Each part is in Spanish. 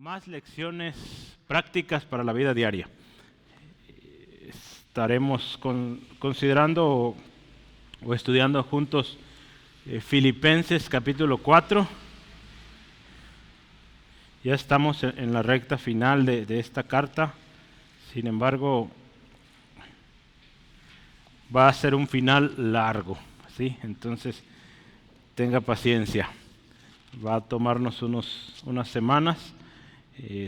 más lecciones prácticas para la vida diaria. Estaremos considerando o estudiando juntos Filipenses capítulo 4. Ya estamos en la recta final de esta carta. Sin embargo, va a ser un final largo, ¿sí? Entonces, tenga paciencia. Va a tomarnos unas semanas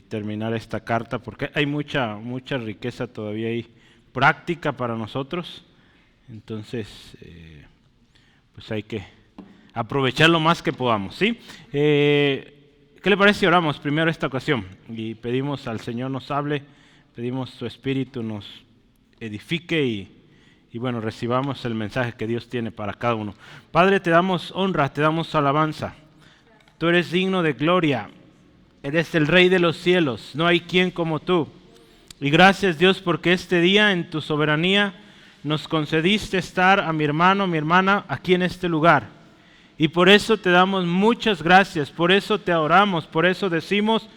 terminar esta carta, porque hay mucha riqueza todavía ahí, práctica para nosotros. Entonces, pues hay que aprovechar lo más que podamos, ¿sí? ¿Qué le parece si oramos primero esta ocasión? Y pedimos al Señor nos hable, pedimos su Espíritu nos edifique y bueno, recibamos el mensaje que Dios tiene para cada uno. Padre, te damos honra, te damos alabanza. Tú eres digno de gloria, eres el Rey de los cielos, no hay quien como tú. Y gracias Dios porque este día en tu soberanía nos concediste estar a mi hermano, mi hermana aquí en este lugar. Y por eso te damos muchas gracias, por eso te adoramos, por eso decimos,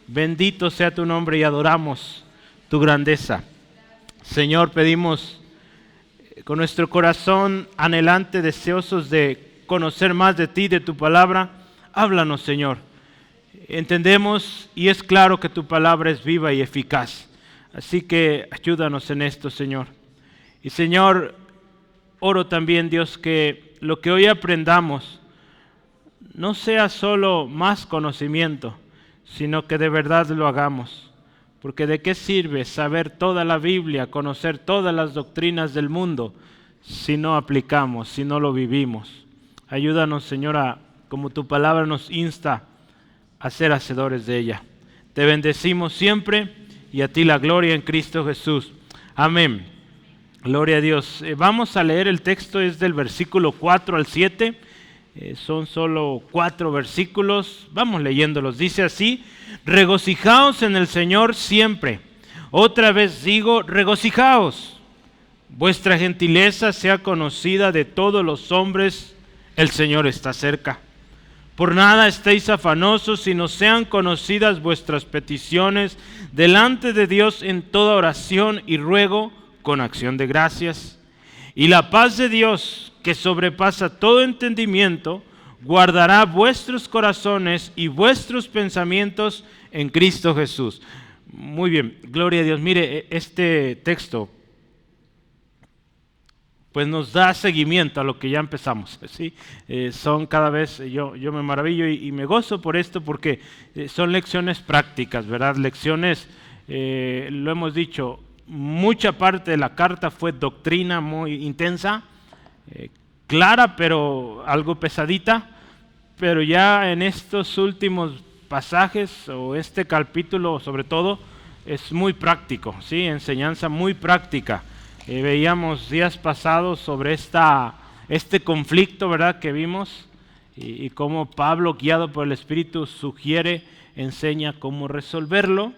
bendito sea tu nombre y adoramos tu grandeza. Señor, pedimos con nuestro corazón anhelante, deseosos de conocer más de ti, de tu palabra, háblanos, Señor. Entendemos y es claro que tu palabra es viva y eficaz. Así que ayúdanos en esto, Señor. Y Señor, oro también, Dios, que lo que hoy aprendamos no sea solo más conocimiento, sino que de verdad lo hagamos. Porque ¿de qué sirve saber toda la Biblia, conocer todas las doctrinas del mundo, si no aplicamos, si no lo vivimos? Ayúdanos, Señora, como tu palabra nos insta a ser hacedores de ella. Te bendecimos siempre y a ti la gloria en Cristo Jesús. Amén. Gloria a Dios. Vamos a leer el texto, es del versículo 4 al 7. Son solo 4 versículos. Vamos leyéndolos. Dice así: regocijaos en el Señor siempre. Otra vez digo, regocijaos. Vuestra gentileza sea conocida de todos los hombres. El Señor está cerca. Por nada estéis afanosos, sino sean conocidas vuestras peticiones delante de Dios en toda oración y ruego con acción de gracias. Y la paz de Dios, que sobrepasa todo entendimiento, guardará vuestros corazones y vuestros pensamientos en Cristo Jesús. Muy bien, gloria a Dios. Mire, este texto pues nos da seguimiento a lo que ya empezamos, ¿sí? Son cada vez, yo me maravillo y me gozo por esto porque son lecciones prácticas, ¿verdad? Lecciones, lo hemos dicho, mucha parte de la carta fue doctrina muy intensa, clara pero algo pesadita, pero ya en estos últimos pasajes o este capítulo sobre todo es muy práctico, ¿sí? Enseñanza muy práctica. Veíamos días pasados sobre este conflicto, ¿verdad?, que vimos y cómo Pablo, guiado por el Espíritu, sugiere, enseña cómo resolverlo.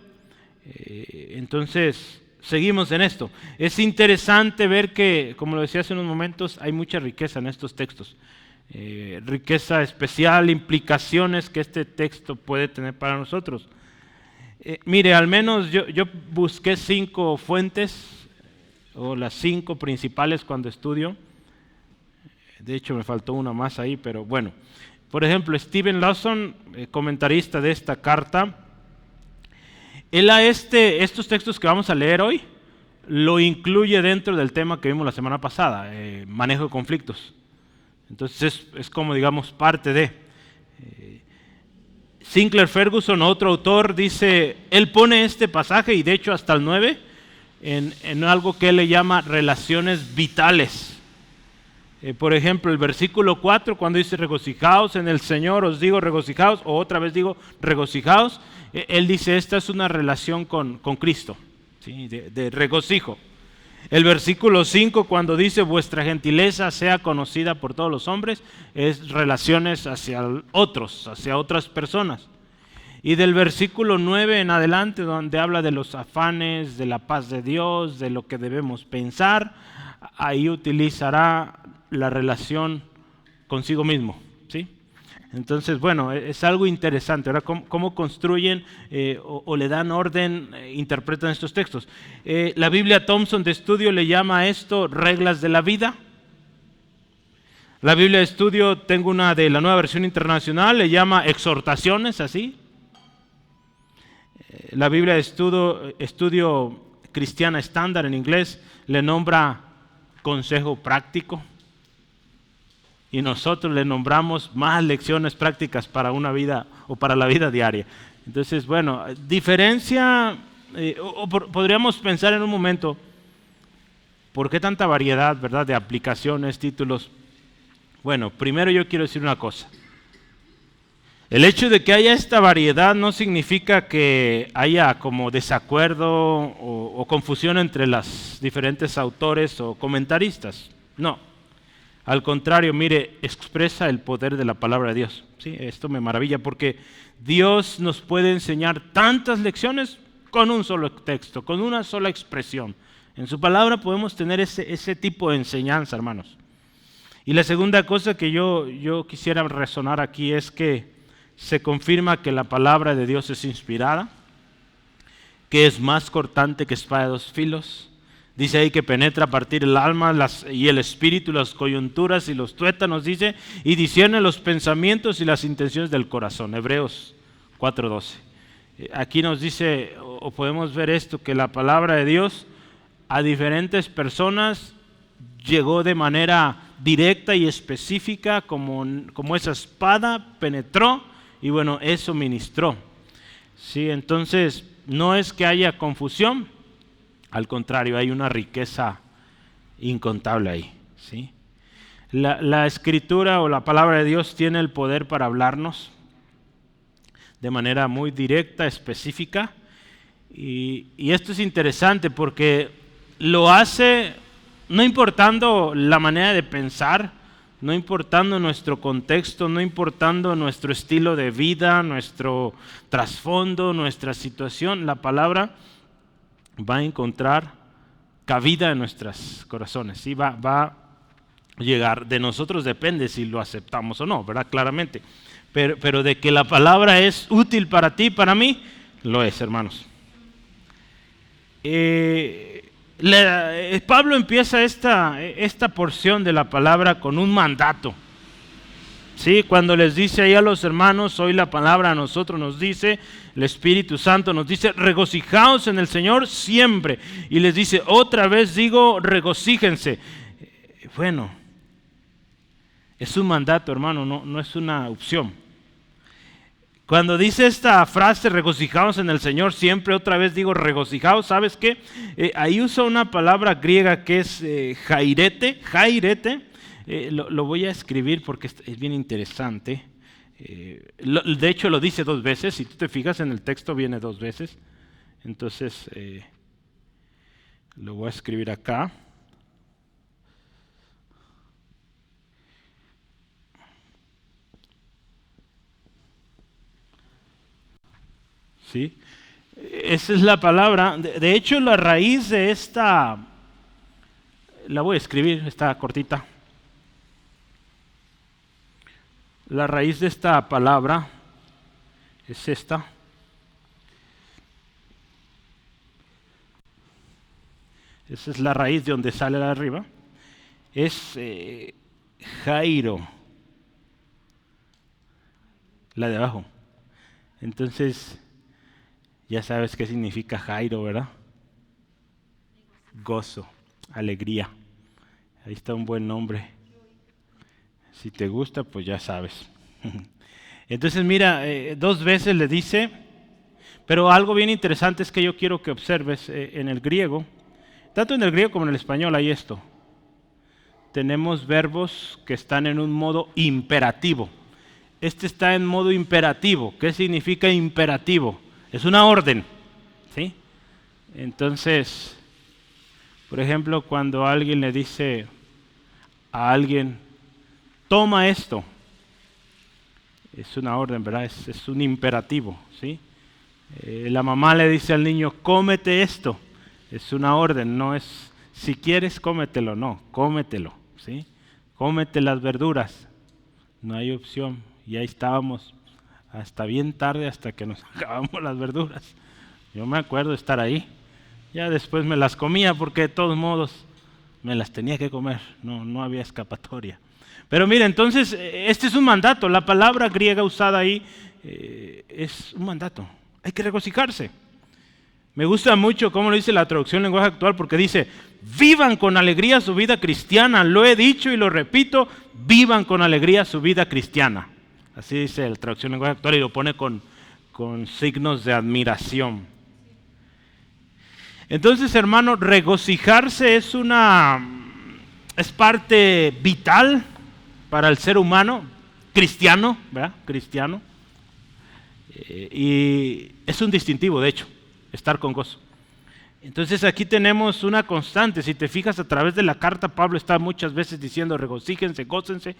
Entonces, seguimos en esto. Es interesante ver que, como lo decía hace unos momentos, hay mucha riqueza en estos textos. Riqueza especial, implicaciones que este texto puede tener para nosotros. Mire, al menos yo busqué 5 fuentes, o las 5 principales cuando estudio. De hecho me faltó una más ahí, pero bueno. Por ejemplo, Steven Lawson, comentarista de esta carta, él estos textos que vamos a leer hoy, lo incluye dentro del tema que vimos la semana pasada, manejo de conflictos. Entonces es como, digamos, parte de. Sinclair Ferguson, otro autor, dice, él pone este pasaje, y de hecho hasta el 9, en algo que él le llama relaciones vitales. Por ejemplo, el versículo 4, cuando dice regocijaos en el Señor, os digo regocijaos, o otra vez digo regocijaos, él dice esta es una relación con Cristo, ¿sí? de regocijo. El versículo 5, cuando dice vuestra gentileza sea conocida por todos los hombres, es relaciones hacia otros, hacia otras personas. Y del versículo 9 en adelante, donde habla de los afanes, de la paz de Dios, de lo que debemos pensar, ahí utilizará la relación consigo mismo, ¿sí? Entonces, bueno, es algo interesante. Ahora, ¿cómo construyen o le dan orden, interpretan estos textos? La Biblia Thompson de Estudio le llama a esto reglas de la vida. La Biblia de Estudio, tengo una de la Nueva Versión Internacional, le llama exhortaciones, así. La Biblia de Estudio Cristiana Estándar en inglés le nombra consejo práctico. Y nosotros le nombramos más lecciones prácticas para una vida o para la vida diaria. Entonces, bueno, diferencia, podríamos pensar en un momento, ¿por qué tanta variedad, verdad, de aplicaciones, títulos? Bueno, primero yo quiero decir una cosa. El hecho de que haya esta variedad no significa que haya como desacuerdo o confusión entre los diferentes autores o comentaristas. No. Al contrario, mire, expresa el poder de la palabra de Dios. ¿Sí? Esto me maravilla porque Dios nos puede enseñar tantas lecciones con un solo texto, con una sola expresión. En su palabra podemos tener ese tipo de enseñanza, hermanos. Y la segunda cosa que yo quisiera resonar aquí es que se confirma que la palabra de Dios es inspirada, que es más cortante que espada de dos filos. Dice ahí que penetra a partir el alma y el espíritu, las coyunturas y los tuétanos, dice, y discierne los pensamientos y las intenciones del corazón. Hebreos 4:12. Aquí nos dice, o podemos ver esto, que la palabra de Dios a diferentes personas llegó de manera directa y específica, como esa espada penetró, y bueno, eso ministró. Sí, entonces, no es que haya confusión, al contrario, hay una riqueza incontable ahí. ¿Sí? La escritura o la palabra de Dios tiene el poder para hablarnos de manera muy directa, específica. Y esto es interesante porque lo hace no importando la manera de pensar, no importando nuestro contexto, no importando nuestro estilo de vida, nuestro trasfondo, nuestra situación. La palabra va a encontrar cabida en nuestros corazones, ¿sí? Va a llegar. De nosotros depende si lo aceptamos o no, ¿verdad? Claramente. Pero de que la palabra es útil para ti, para mí, lo es, hermanos. Pablo empieza esta porción de la palabra con un mandato. ¿Sí? Cuando les dice ahí a los hermanos, hoy la palabra a nosotros nos dice, el Espíritu Santo nos dice, regocijaos en el Señor siempre. Y les dice, otra vez digo, regocíjense. Bueno, es un mandato, hermano, no es una opción. Cuando dice esta frase, regocijaos en el Señor siempre, otra vez digo, regocijaos, ¿sabes qué? Ahí usa una palabra griega que es jairete. Lo voy a escribir porque es bien interesante. De hecho lo dice 2 veces, si tú te fijas en el texto viene 2 veces. Entonces lo voy a escribir acá. ¿Sí? Esa es la palabra. De hecho la raíz de esta, la voy a escribir, está cortita. La raíz de esta palabra es esta. Esa es la raíz de donde sale la de arriba. Es Jairo. La de abajo. Entonces, ya sabes qué significa Jairo, ¿verdad? Gozo, alegría. Ahí está un buen nombre. Si te gusta, pues ya sabes. Entonces mira, 2 veces le dice, pero algo bien interesante es que yo quiero que observes en el griego, tanto en el griego como en el español hay esto. Tenemos verbos que están en un modo imperativo. Este está en modo imperativo. ¿Qué significa imperativo? Es una orden. ¿Sí? Entonces, por ejemplo, cuando alguien le dice a alguien, toma esto, es una orden, ¿verdad? Es un imperativo, ¿sí? La mamá le dice al niño, cómete esto, es una orden, no es si quieres cómetelo, no, cómetelo, ¿sí? Cómete las verduras, no hay opción, Y ahí estábamos hasta bien tarde, hasta que nos acabamos las verduras. Yo me acuerdo de estar ahí. Ya después me las comía porque de todos modos me las tenía que comer, no había escapatoria. Pero mire, entonces, este es un mandato. La palabra griega usada ahí es un mandato. Hay que regocijarse. Me gusta mucho cómo lo dice la traducción lenguaje actual, porque dice, vivan con alegría su vida cristiana. Lo he dicho y lo repito, vivan con alegría su vida cristiana. Así dice la traducción lenguaje actual y lo pone con signos de admiración. Entonces, hermano, regocijarse es parte vital para el ser humano, cristiano, ¿verdad? Cristiano. Y es un distintivo, de hecho, estar con gozo. Entonces aquí tenemos una constante. Si te fijas a través de la carta, Pablo está muchas veces diciendo regocíjense, gócense.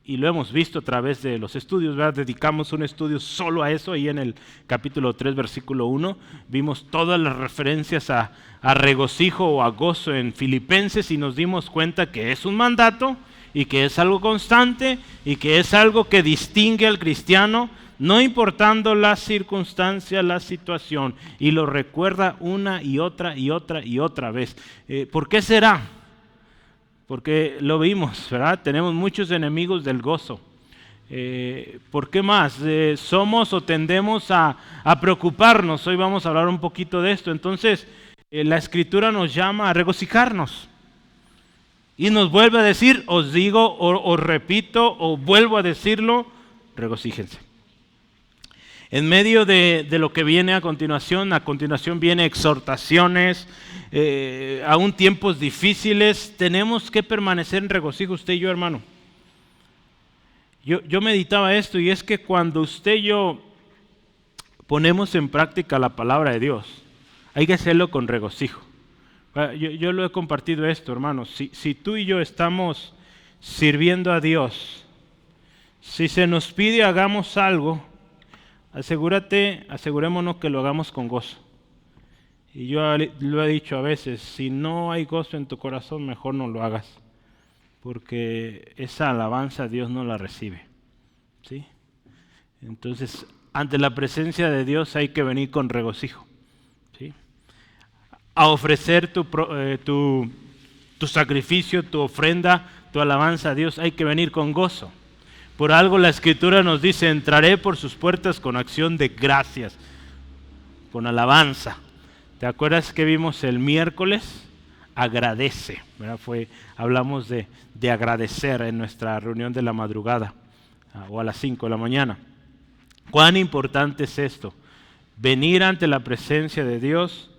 Y lo hemos visto a través de los estudios, ¿verdad? Dedicamos un estudio solo a eso, ahí en el capítulo 3, versículo 1. Vimos todas las referencias a regocijo o a gozo en Filipenses y nos dimos cuenta que es un mandato y que es algo constante y que es algo que distingue al cristiano, no importando la circunstancia, la situación, y lo recuerda una y otra y otra y otra vez. ¿Por qué será? Porque lo vimos, ¿verdad? Tenemos muchos enemigos del gozo. ¿Por qué más? Somos o tendemos a preocuparnos. Hoy vamos a hablar un poquito de esto. Entonces, la Escritura nos llama a regocijarnos. Y nos vuelve a decir, os digo, os repito, o vuelvo a decirlo, regocíjense. En medio de lo que viene a continuación viene exhortaciones, aún tiempos difíciles, tenemos que permanecer en regocijo, usted y yo, hermano. Yo meditaba esto y es que cuando usted y yo ponemos en práctica la palabra de Dios, hay que hacerlo con regocijo. Yo lo he compartido esto, hermanos. Si tú y yo estamos sirviendo a Dios, si se nos pide hagamos algo, asegurémonos que lo hagamos con gozo. Y yo lo he dicho a veces, si no hay gozo en tu corazón, mejor no lo hagas, porque esa alabanza Dios no la recibe, ¿sí? Entonces, ante la presencia de Dios hay que venir con regocijo, ¿sí? A ofrecer tu sacrificio, tu ofrenda, tu alabanza a Dios, hay que venir con gozo. Por algo la Escritura nos dice, entraré por sus puertas con acción de gracias, con alabanza. ¿Te acuerdas que vimos el miércoles? Agradece, ¿verdad? Hablamos de agradecer en nuestra reunión de la madrugada, o a las 5 de la mañana. ¿Cuán importante es esto? Venir ante la presencia de Dios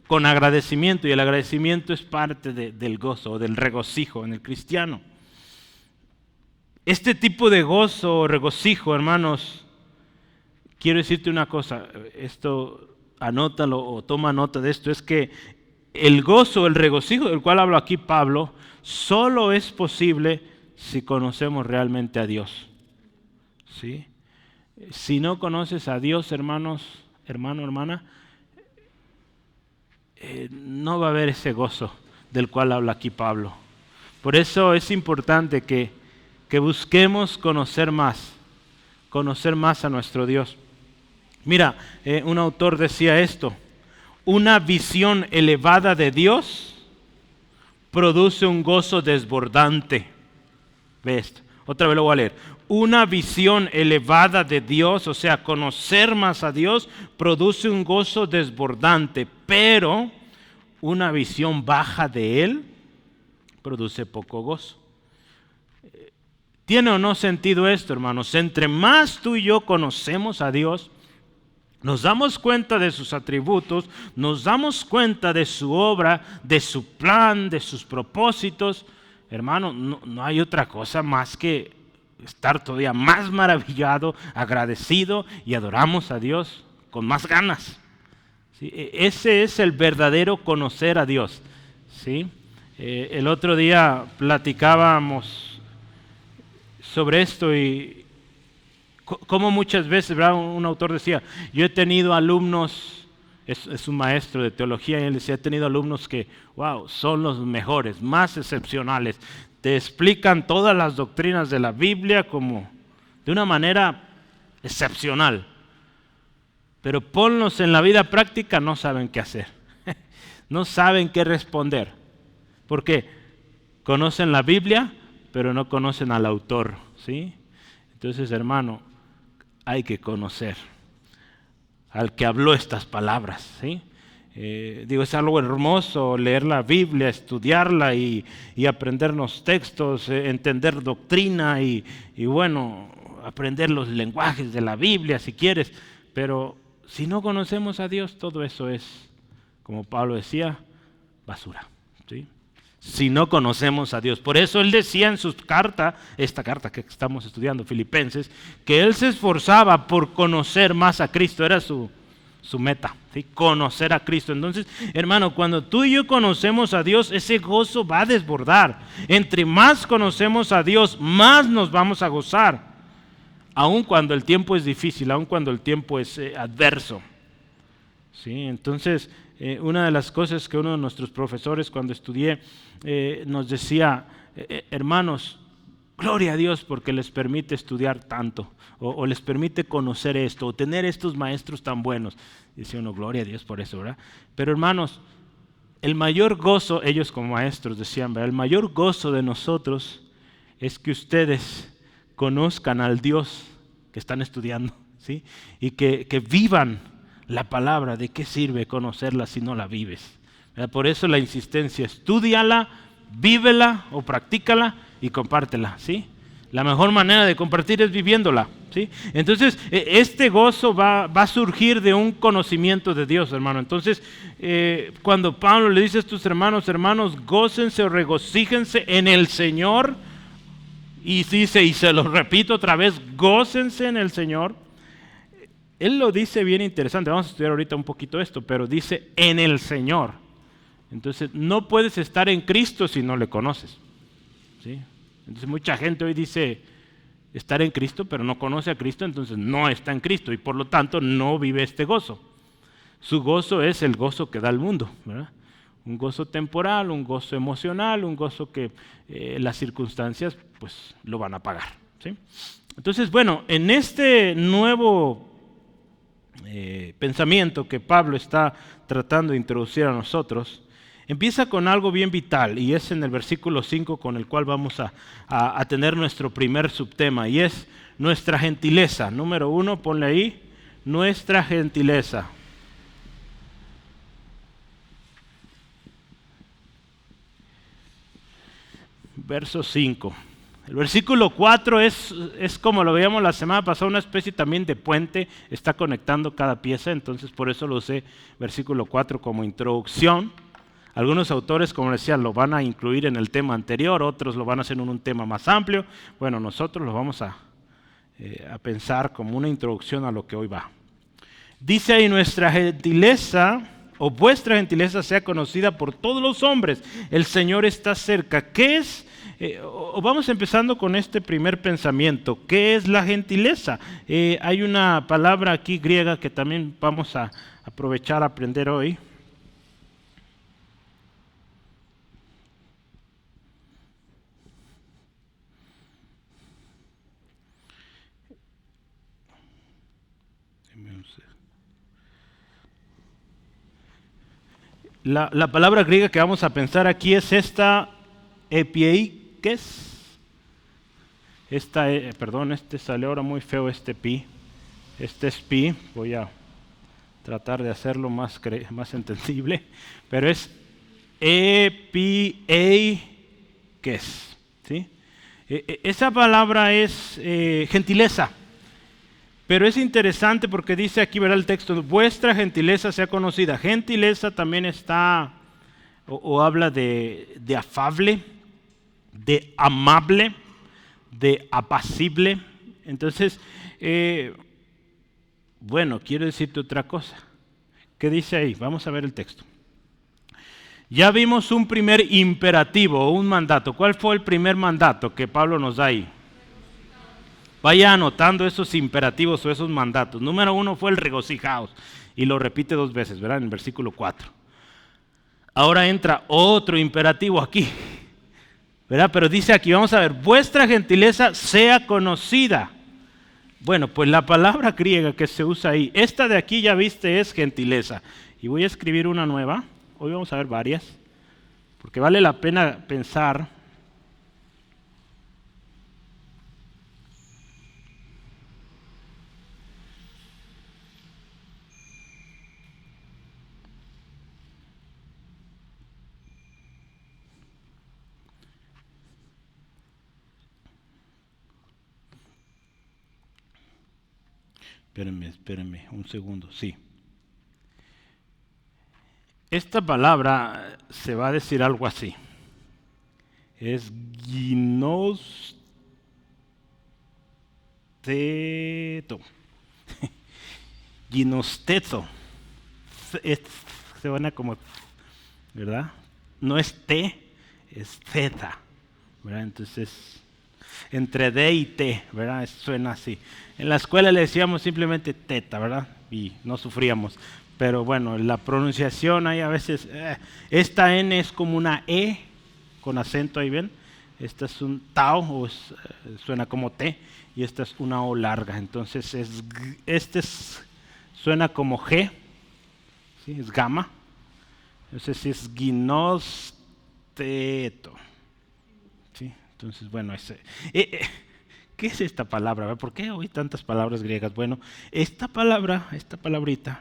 con agradecimiento, y el agradecimiento es parte del gozo, del regocijo en el cristiano. Este tipo de gozo o regocijo, hermanos, quiero decirte una cosa, esto anótalo o toma nota de esto, es que el gozo, el regocijo del cual habla aquí Pablo, solo es posible si conocemos realmente a Dios, ¿sí? Si no conoces a Dios, hermano, hermana, no va a haber ese gozo del cual habla aquí Pablo. Por eso es importante que busquemos conocer más a nuestro Dios. Mira, un autor decía esto: una visión elevada de Dios produce un gozo desbordante. Ve esto, otra vez lo voy a leer. Una visión elevada de Dios, o sea, conocer más a Dios, produce un gozo desbordante, pero una visión baja de Él produce poco gozo. ¿Tiene o no sentido esto, hermanos? Entre más tú y yo conocemos a Dios, nos damos cuenta de sus atributos, nos damos cuenta de su obra, de su plan, de sus propósitos. Hermano, no hay otra cosa más que estar todavía más maravillado, agradecido, y adoramos a Dios con más ganas, ¿sí? Ese es el verdadero conocer a Dios, ¿sí? El otro día platicábamos sobre esto y como muchas veces, ¿verdad? Un autor decía, yo he tenido alumnos, es un maestro de teología, y él decía, he tenido alumnos que, wow, son los mejores, más excepcionales, te explican todas las doctrinas de la Biblia como de una manera excepcional. Pero ponlos en la vida práctica, no saben qué hacer. No saben qué responder. ¿Por qué? Conocen la Biblia, pero no conocen al autor, ¿sí? Entonces, hermano, hay que conocer al que habló estas palabras, ¿sí? Es algo hermoso leer la Biblia, estudiarla y aprendernos textos, entender doctrina y bueno, aprender los lenguajes de la Biblia si quieres, pero si no conocemos a Dios, todo eso es, como Pablo decía, basura, ¿sí? Si no conocemos a Dios. Por eso él decía en su carta, esta carta que estamos estudiando, Filipenses, que él se esforzaba por conocer más a Cristo, era su meta, ¿sí? Conocer a Cristo. Entonces, hermano, cuando tú y yo conocemos a Dios, ese gozo va a desbordar. Entre más conocemos a Dios, más nos vamos a gozar. Aun cuando el tiempo es difícil, aun cuando el tiempo es adverso. ¿Sí? Entonces, una de las cosas que uno de nuestros profesores cuando estudié nos decía, hermanos, gloria a Dios porque les permite estudiar tanto, o les permite conocer esto, o tener estos maestros tan buenos. Dice uno, gloria a Dios por eso, ¿verdad? Pero hermanos, el mayor gozo, ellos como maestros decían, ¿verdad? El mayor gozo de nosotros es que ustedes conozcan al Dios que están estudiando, ¿sí? Y que vivan la palabra. ¿De qué sirve conocerla si no la vives? Por eso la insistencia, estúdiala, vívela o practícala y compártela, ¿sí? La mejor manera de compartir es viviéndola, ¿sí? Entonces, este gozo va a surgir de un conocimiento de Dios, hermano. Entonces, cuando Pablo le dice a tus hermanos, gócense o regocíjense en el Señor, y dice, y se lo repito otra vez, gócense en el Señor. Él lo dice bien interesante, vamos a estudiar ahorita un poquito esto, pero dice en el Señor. Entonces, no puedes estar en Cristo si no le conoces, ¿sí? Entonces, mucha gente hoy dice estar en Cristo, pero no conoce a Cristo, entonces no está en Cristo y por lo tanto no vive este gozo. Su gozo es el gozo que da el mundo, ¿verdad? Un gozo temporal, un gozo emocional, un gozo que las circunstancias pues lo van a pagar, ¿sí? Entonces, bueno, en este nuevo pensamiento que Pablo está tratando de introducir a nosotros, empieza con algo bien vital y es en el versículo 5 con el cual vamos a tener nuestro primer subtema y es nuestra gentileza. Número 1, ponle ahí, nuestra gentileza. Verso 5. El versículo 4 es como lo veíamos la semana pasada, una especie también de puente, está conectando cada pieza, entonces por eso lo usé versículo 4 como introducción. Algunos autores, como decía, lo van a incluir en el tema anterior, otros lo van a hacer en un tema más amplio. Bueno, nosotros lo vamos a pensar como una introducción a lo que hoy va. Dice ahí, nuestra gentileza o vuestra gentileza sea conocida por todos los hombres. El Señor está cerca. ¿Qué es? Vamos empezando con este primer pensamiento. ¿Qué es la gentileza? Hay una palabra aquí griega que también vamos a aprovechar a aprender hoy. La palabra griega que vamos a pensar aquí es esta epieikes. Este salió ahora muy feo este pi. Este es pi, voy a tratar de hacerlo más entendible, pero es epieikes, ¿sí? Esa palabra es gentileza. Pero es interesante porque dice aquí, verá el texto, vuestra gentileza sea conocida. Gentileza también está, o habla de afable, de amable, de apacible. Entonces, bueno, quiero decirte otra cosa. ¿Qué dice ahí? Vamos a ver el texto. Ya vimos un primer imperativo, un mandato. ¿Cuál fue el primer mandato que Pablo nos da ahí? Vaya anotando esos imperativos o esos mandatos. Número 1 fue el regocijaos. Y lo repite 2 veces, ¿verdad? En el versículo 4. Ahora entra otro imperativo aquí, ¿verdad? Pero dice aquí, vamos a ver, vuestra gentileza sea conocida. Bueno, pues la palabra griega que se usa ahí, esta de aquí ya viste es gentileza. Y voy a escribir una nueva. Hoy vamos a ver varias, porque vale la pena pensar. Espérenme un segundo, sí. Esta palabra se va a decir algo así. Es ginosteto. Ginosteto. Se suena como, ¿verdad? No es T, es Z, ¿verdad? Entonces, entre D y T, ¿verdad? Suena así. En la escuela le decíamos simplemente teta, ¿verdad? Y no sufríamos. Pero bueno, la pronunciación ahí a veces, esta N es como una E con acento ahí, ¿ven? Esta es un tau, suena como T, y esta es una O larga. Entonces, suena como G, ¿sí? Es gamma. Entonces es ginosteto. ¿Sí? Entonces, bueno, ¿qué es esta palabra? ¿Por qué hoy tantas palabras griegas? Bueno, esta palabrita,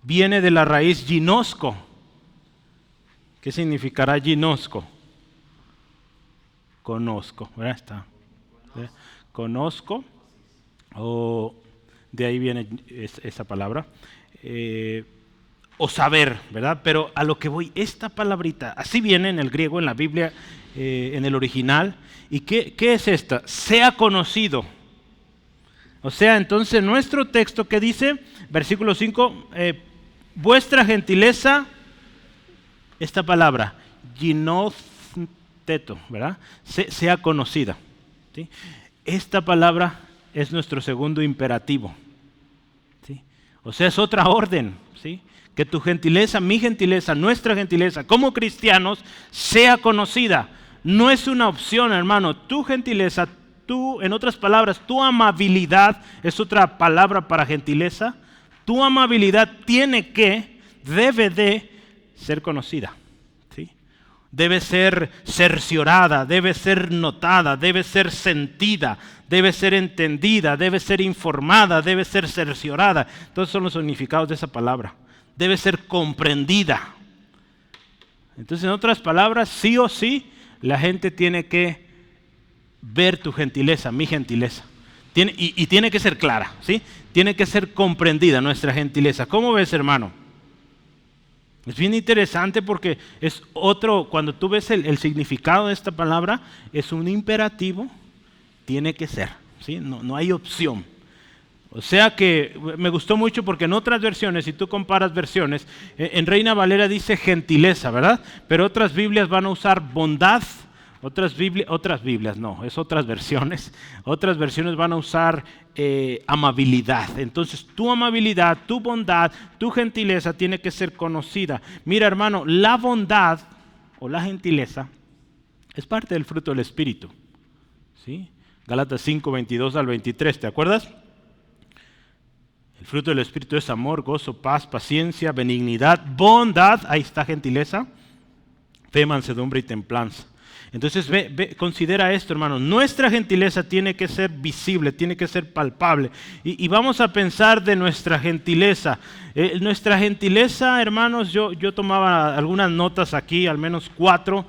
viene de la raíz ginosco. ¿Qué significará ginosco? Conozco, ¿verdad? Está. ¿Verdad? Conozco, o de ahí viene esa palabra. O saber, ¿verdad? Pero a lo que voy, esta palabrita, así viene en el griego, en la Biblia, en el original. ¿Y qué es esta? Sea conocido. O sea, entonces nuestro texto que dice, versículo 5, vuestra gentileza, esta palabra, ginosteto, ¿verdad? Sea conocida. ¿Sí? Esta palabra es nuestro segundo imperativo. ¿Sí? O sea, es otra orden, ¿sí? Que tu gentileza, mi gentileza, nuestra gentileza como cristianos sea conocida. No es una opción, hermano. Tu gentileza, en otras palabras, tu amabilidad es otra palabra para gentileza. Tu amabilidad debe de ser conocida. ¿Sí? Debe ser cerciorada, debe ser notada, debe ser sentida, debe ser entendida, debe ser informada, debe ser cerciorada. Todos son los significados de esa palabra. Debe ser comprendida. Entonces, en otras palabras, sí o sí, la gente tiene que ver tu gentileza, mi gentileza. Y tiene que ser clara, ¿sí? Tiene que ser comprendida nuestra gentileza. ¿Cómo ves, hermano? Es bien interesante porque es cuando tú ves el significado de esta palabra, es un imperativo, tiene que ser, ¿sí? No hay opción. O sea que me gustó mucho porque en otras versiones, si tú comparas versiones, en Reina Valera dice gentileza, ¿verdad? Pero otras Biblias van a usar bondad, otras versiones van a usar amabilidad. Entonces tu amabilidad, tu bondad, tu gentileza tiene que ser conocida. Mira, hermano, la bondad o la gentileza es parte del fruto del Espíritu, ¿sí? Gálatas 5, 22 al 23, ¿te acuerdas? El fruto del Espíritu es amor, gozo, paz, paciencia, benignidad, bondad, ahí está gentileza, fe, mansedumbre y templanza. Entonces considera esto, hermano, nuestra gentileza tiene que ser visible, tiene que ser palpable. Y vamos a pensar de nuestra gentileza. Nuestra gentileza, hermanos, yo tomaba algunas notas aquí, al menos 4.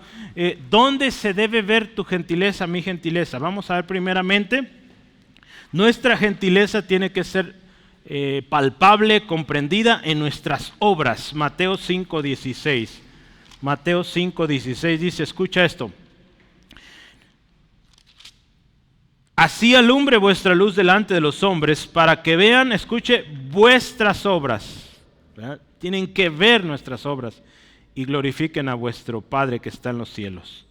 ¿Dónde se debe ver tu gentileza, mi gentileza? Vamos a ver primeramente, nuestra gentileza tiene que ser palpable, comprendida en nuestras obras. Mateo 5:16. Mateo 5:16 dice, escucha esto. Así alumbre vuestra luz delante de los hombres para que vean, escuche, vuestras obras. ¿Verdad? Tienen que ver nuestras obras y glorifiquen a vuestro Padre que está en los cielos.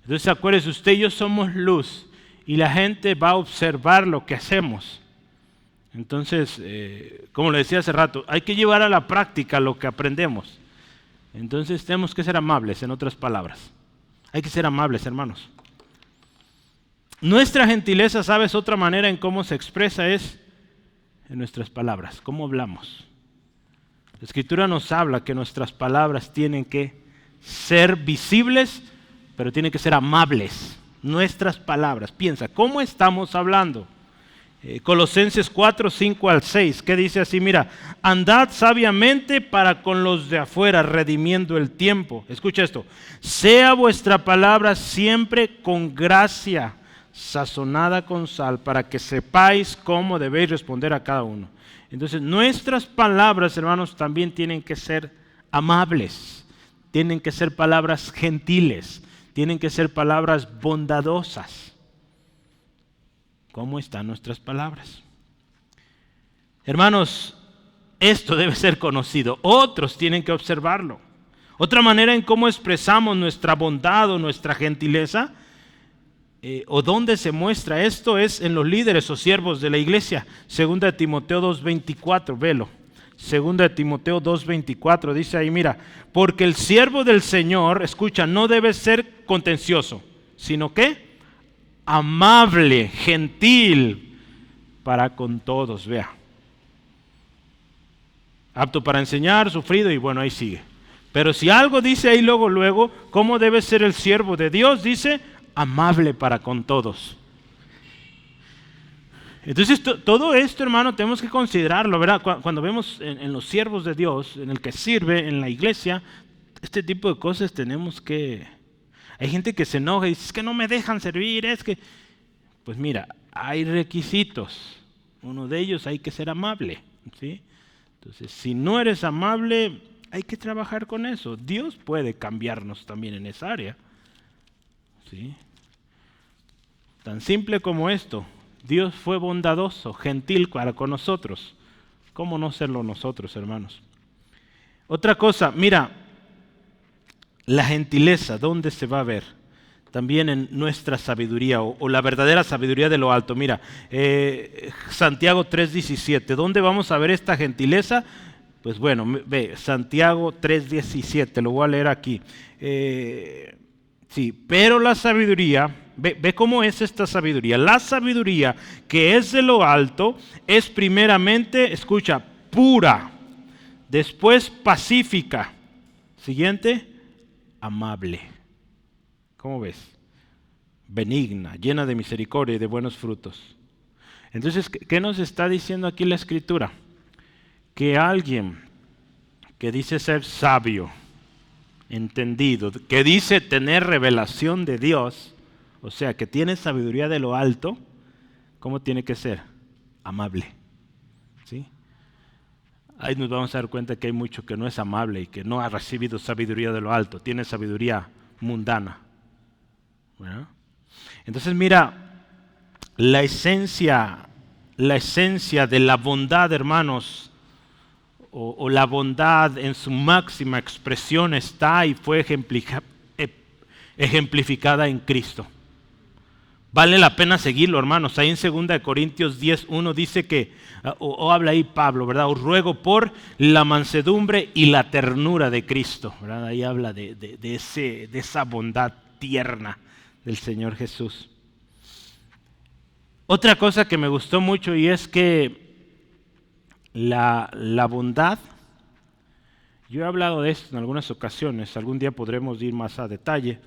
Entonces acuérdese, usted y yo somos luz y la gente va a observar lo que hacemos. Entonces, como le decía hace rato, hay que llevar a la práctica lo que aprendemos. Entonces tenemos que ser amables, en otras palabras. Hay que ser amables, hermanos. Nuestra gentileza, ¿sabes? Otra manera en cómo se expresa es en nuestras palabras, cómo hablamos. La Escritura nos habla que nuestras palabras tienen que ser visibles, pero tienen que ser amables. Nuestras palabras. Piensa, ¿cómo estamos hablando? Colosenses 4, 5 al 6, que dice así, mira, andad sabiamente para con los de afuera, redimiendo el tiempo. Escucha esto, sea vuestra palabra siempre con gracia, sazonada con sal, para que sepáis cómo debéis responder a cada uno. Entonces, nuestras palabras, hermanos, también tienen que ser amables, tienen que ser palabras gentiles, tienen que ser palabras bondadosas. ¿Cómo están nuestras palabras? Hermanos, esto debe ser conocido. Otros tienen que observarlo. Otra manera en cómo expresamos nuestra bondad o nuestra gentileza, o dónde se muestra esto, es en los líderes o siervos de la iglesia. 2 Timoteo 2:24, velo. 2 Timoteo 2:24 dice ahí, mira, porque el siervo del Señor, escucha, no debe ser contencioso, sino que amable, gentil para con todos, vea. Apto para enseñar, sufrido, y bueno, ahí sigue. Pero si algo dice ahí luego, ¿cómo debe ser el siervo de Dios? Dice, amable para con todos. Entonces, todo esto, hermano, tenemos que considerarlo, ¿verdad? Cuando vemos en los siervos de Dios, en el que sirve, en la iglesia, este tipo de cosas tenemos que... Hay gente que se enoja y dice, es que no me dejan servir, es que... Pues mira, hay requisitos. Uno de ellos hay que ser amable, ¿sí? Entonces, si no eres amable, hay que trabajar con eso. Dios puede cambiarnos también en esa área, ¿sí? Tan simple como esto. Dios fue bondadoso, gentil para con nosotros. ¿Cómo no serlo nosotros, hermanos? Otra cosa, mira, la gentileza, ¿dónde se va a ver? También en nuestra sabiduría o la verdadera sabiduría de lo alto. Mira, Santiago 3:17, ¿dónde vamos a ver esta gentileza? Pues bueno, ve, Santiago 3:17, lo voy a leer aquí. Sí, pero la sabiduría, ve cómo es esta sabiduría. La sabiduría que es de lo alto es primeramente, escucha, pura, después pacífica, siguiente, amable. ¿Cómo ves? Benigna, llena de misericordia y de buenos frutos. Entonces, ¿qué nos está diciendo aquí la Escritura? Que alguien que dice ser sabio, entendido, que dice tener revelación de Dios, o sea, que tiene sabiduría de lo alto, ¿cómo tiene que ser? Amable. ¿Sí? Ahí nos vamos a dar cuenta que hay mucho que no es amable y que no ha recibido sabiduría de lo alto, tiene sabiduría mundana. ¿Verdad? Entonces mira, la esencia de la bondad, hermanos, o la bondad en su máxima expresión está y fue ejemplificada en Cristo. Vale la pena seguirlo, hermanos. Ahí en 2 Corintios 10:1 dice que, o habla ahí Pablo, ¿verdad? Os ruego por la mansedumbre y la ternura de Cristo, ¿verdad? Ahí habla de esa bondad tierna del Señor Jesús. Otra cosa que me gustó mucho y es que la bondad, yo he hablado de esto en algunas ocasiones, algún día podremos ir más a detalle,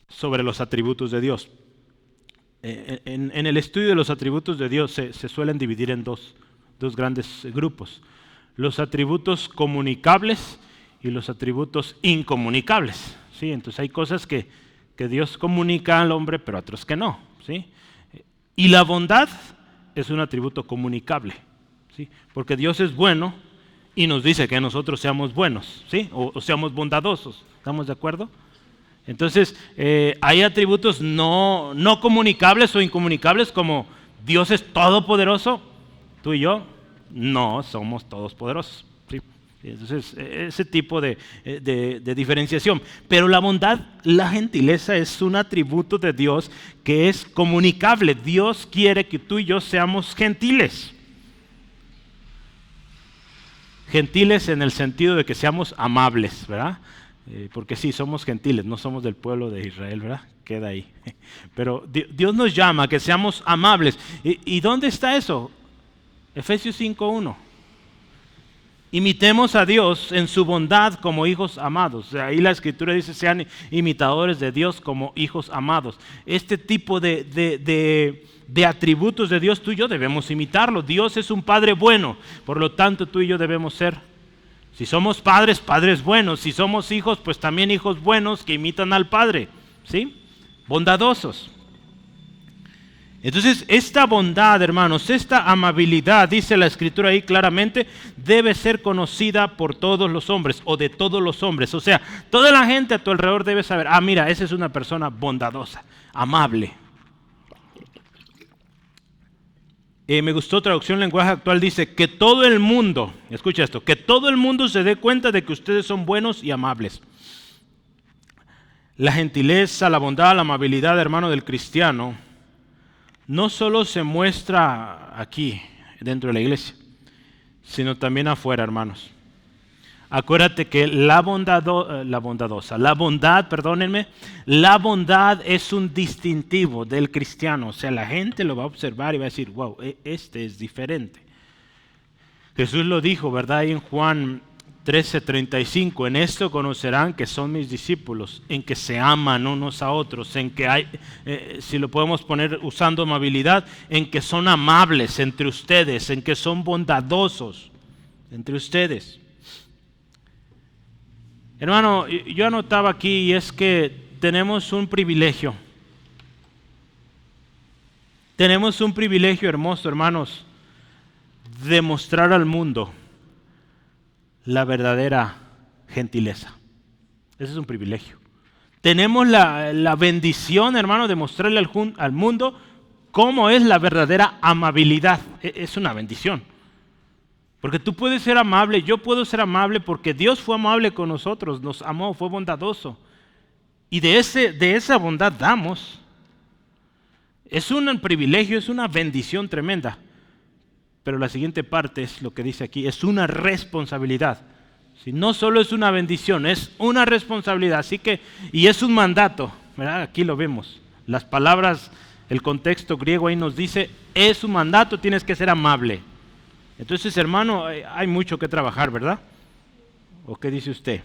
sobre los atributos de Dios. En el estudio de los atributos de Dios se suelen dividir en dos grandes grupos. Los atributos comunicables y los atributos incomunicables. ¿Sí? Entonces hay cosas que Dios comunica al hombre, pero otros que no. ¿Sí? Y la bondad es un atributo comunicable. ¿Sí? Porque Dios es bueno y nos dice que nosotros seamos buenos, ¿sí? o seamos bondadosos. ¿Estamos de acuerdo? Entonces, hay atributos no comunicables o incomunicables, como Dios es todopoderoso, tú y yo no somos todos poderosos. ¿Sí? Entonces, ese tipo de diferenciación. Pero la bondad, la gentileza es un atributo de Dios que es comunicable. Dios quiere que tú y yo seamos gentiles. Gentiles en el sentido de que seamos amables, ¿verdad? Porque sí, somos gentiles, no somos del pueblo de Israel, ¿verdad? Queda ahí. Pero Dios nos llama a que seamos amables. ¿Y dónde está eso? Efesios 5:1. Imitemos a Dios en su bondad como hijos amados. O sea, ahí la Escritura dice, sean imitadores de Dios como hijos amados. Este tipo de atributos de Dios, tú y yo debemos imitarlo. Dios es un Padre bueno, por lo tanto tú y yo debemos ser. Si somos padres, padres buenos. Si somos hijos, pues también hijos buenos que imitan al Padre, ¿sí? Bondadosos. Entonces, esta bondad, hermanos, esta amabilidad, dice la Escritura ahí claramente, debe ser conocida por todos los hombres o de todos los hombres. O sea, toda la gente a tu alrededor debe saber, mira, esa es una persona bondadosa, amable. Me gustó traducción lenguaje actual, dice que todo el mundo, escucha esto, que todo el mundo se dé cuenta de que ustedes son buenos y amables. La gentileza, la bondad, la amabilidad, hermano, del cristiano, no solo se muestra aquí, dentro de la iglesia, sino también afuera, hermanos. Acuérdate que la bondad es un distintivo del cristiano. O sea, la gente lo va a observar y va a decir, wow, este es diferente. Jesús lo dijo, ¿verdad? Ahí en Juan 13:35, en esto conocerán que son mis discípulos, en que se aman unos a otros, en que hay, si lo podemos poner usando amabilidad, en que son amables entre ustedes, en que son bondadosos entre ustedes. Hermano, yo anotaba aquí y es que tenemos un privilegio. Tenemos un privilegio hermoso, hermanos, de mostrar al mundo la verdadera gentileza. Ese es un privilegio. Tenemos la bendición, hermano, de mostrarle al mundo cómo es la verdadera amabilidad. Es una bendición. Porque tú puedes ser amable, yo puedo ser amable porque Dios fue amable con nosotros, nos amó, fue bondadoso. Y de esa bondad damos. Es un privilegio, es una bendición tremenda. Pero la siguiente parte es lo que dice aquí, es una responsabilidad. Si no solo es una bendición, es una responsabilidad. Así que, y es un mandato, ¿verdad? Aquí lo vemos. Las palabras, el contexto griego ahí nos dice, es un mandato, tienes que ser amable. Entonces, hermano, hay mucho que trabajar, ¿verdad? ¿O qué dice usted?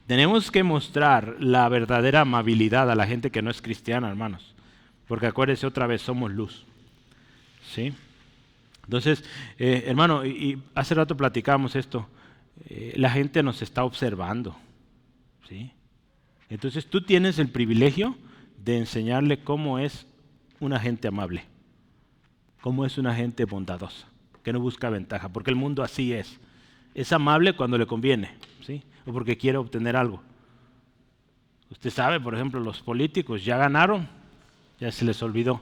Tenemos que mostrar la verdadera amabilidad a la gente que no es cristiana, hermanos. Porque acuérdense otra vez, somos luz. ¿Sí? Entonces, hermano, y hace rato platicábamos esto. La gente nos está observando. ¿Sí? Entonces, tú tienes el privilegio de enseñarle cómo es una gente amable. Cómo es una gente bondadosa, que no busca ventaja, porque el mundo así es. Es amable cuando le conviene, ¿sí? O porque quiere obtener algo. Usted sabe, por ejemplo, los políticos ya ganaron, ya se les olvidó.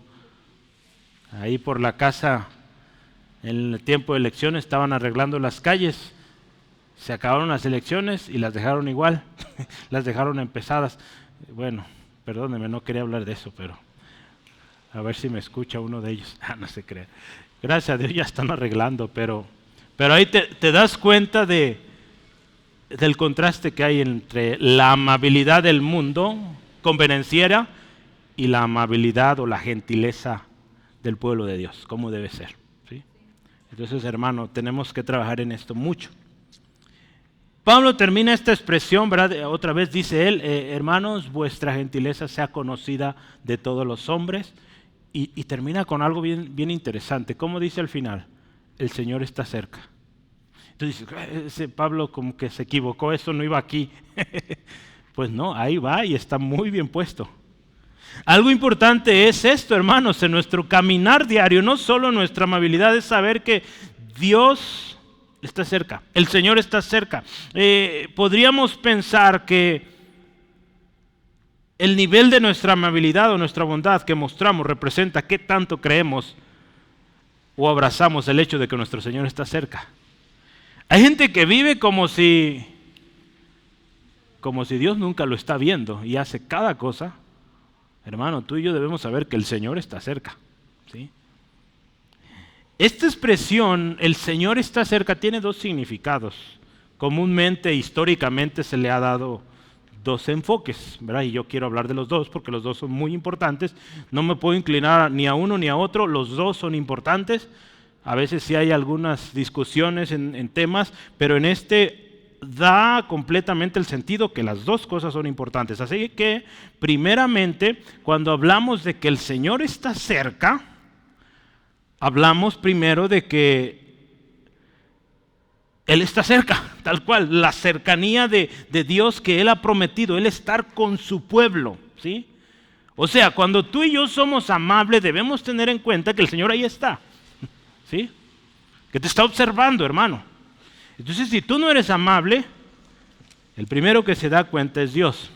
Ahí por la casa, en el tiempo de elecciones, estaban arreglando las calles, se acabaron las elecciones y las dejaron igual, las dejaron empezadas. Bueno, perdóneme, no quería hablar de eso, pero a ver si me escucha uno de ellos. No se crea. Gracias a Dios ya están arreglando, pero ahí te das cuenta del contraste que hay entre la amabilidad del mundo convenenciera y la amabilidad o la gentileza del pueblo de Dios, cómo debe ser. ¿Sí? Entonces, hermano, tenemos que trabajar en esto mucho. Pablo termina esta expresión, ¿verdad? Otra vez dice él, hermanos, vuestra gentileza sea conocida de todos los hombres. Y termina con algo bien interesante. ¿Cómo dice al final? El Señor está cerca. Entonces dice, Pablo como que se equivocó, eso no iba aquí. Pues no, ahí va y está muy bien puesto. Algo importante es esto, hermanos, en nuestro caminar diario, no solo nuestra amabilidad, es saber que Dios está cerca, el Señor está cerca. Podríamos pensar que el nivel de nuestra amabilidad o nuestra bondad que mostramos representa qué tanto creemos o abrazamos el hecho de que nuestro Señor está cerca. Hay gente que vive como si Dios nunca lo está viendo y hace cada cosa. Hermano, tú y yo debemos saber que el Señor está cerca. ¿Sí? Esta expresión, el Señor está cerca, tiene dos significados comúnmente, históricamente, se le ha dado dos enfoques, ¿verdad? Y yo quiero hablar de los dos porque los dos son muy importantes. No me puedo inclinar ni a uno ni a otro, los dos son importantes. A veces sí hay algunas discusiones en temas, pero en este da completamente el sentido que las dos cosas son importantes. Así que, primeramente, cuando hablamos de que el Señor está cerca, hablamos primero de que Él está cerca, tal cual, la cercanía de Dios que Él ha prometido, Él estar con su pueblo, ¿sí? O sea, cuando tú y yo somos amables, debemos tener en cuenta que el Señor ahí está, ¿sí? Que te está observando, hermano. Entonces, si tú no eres amable, el primero que se da cuenta es Dios.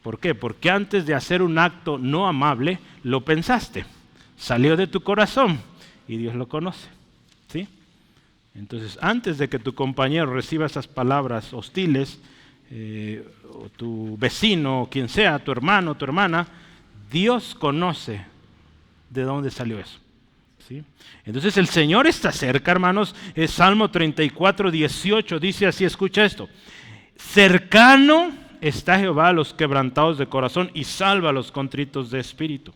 ¿Por qué? Porque antes de hacer un acto no amable, lo pensaste, salió de tu corazón y Dios lo conoce, ¿sí? Entonces, antes de que tu compañero reciba esas palabras hostiles, o tu vecino, o quien sea, tu hermano, tu hermana, Dios conoce de dónde salió eso, ¿sí? Entonces, el Señor está cerca, hermanos. Salmo 34, 18 dice así, escucha esto: cercano está Jehová a los quebrantados de corazón y salva a los contritos de espíritu.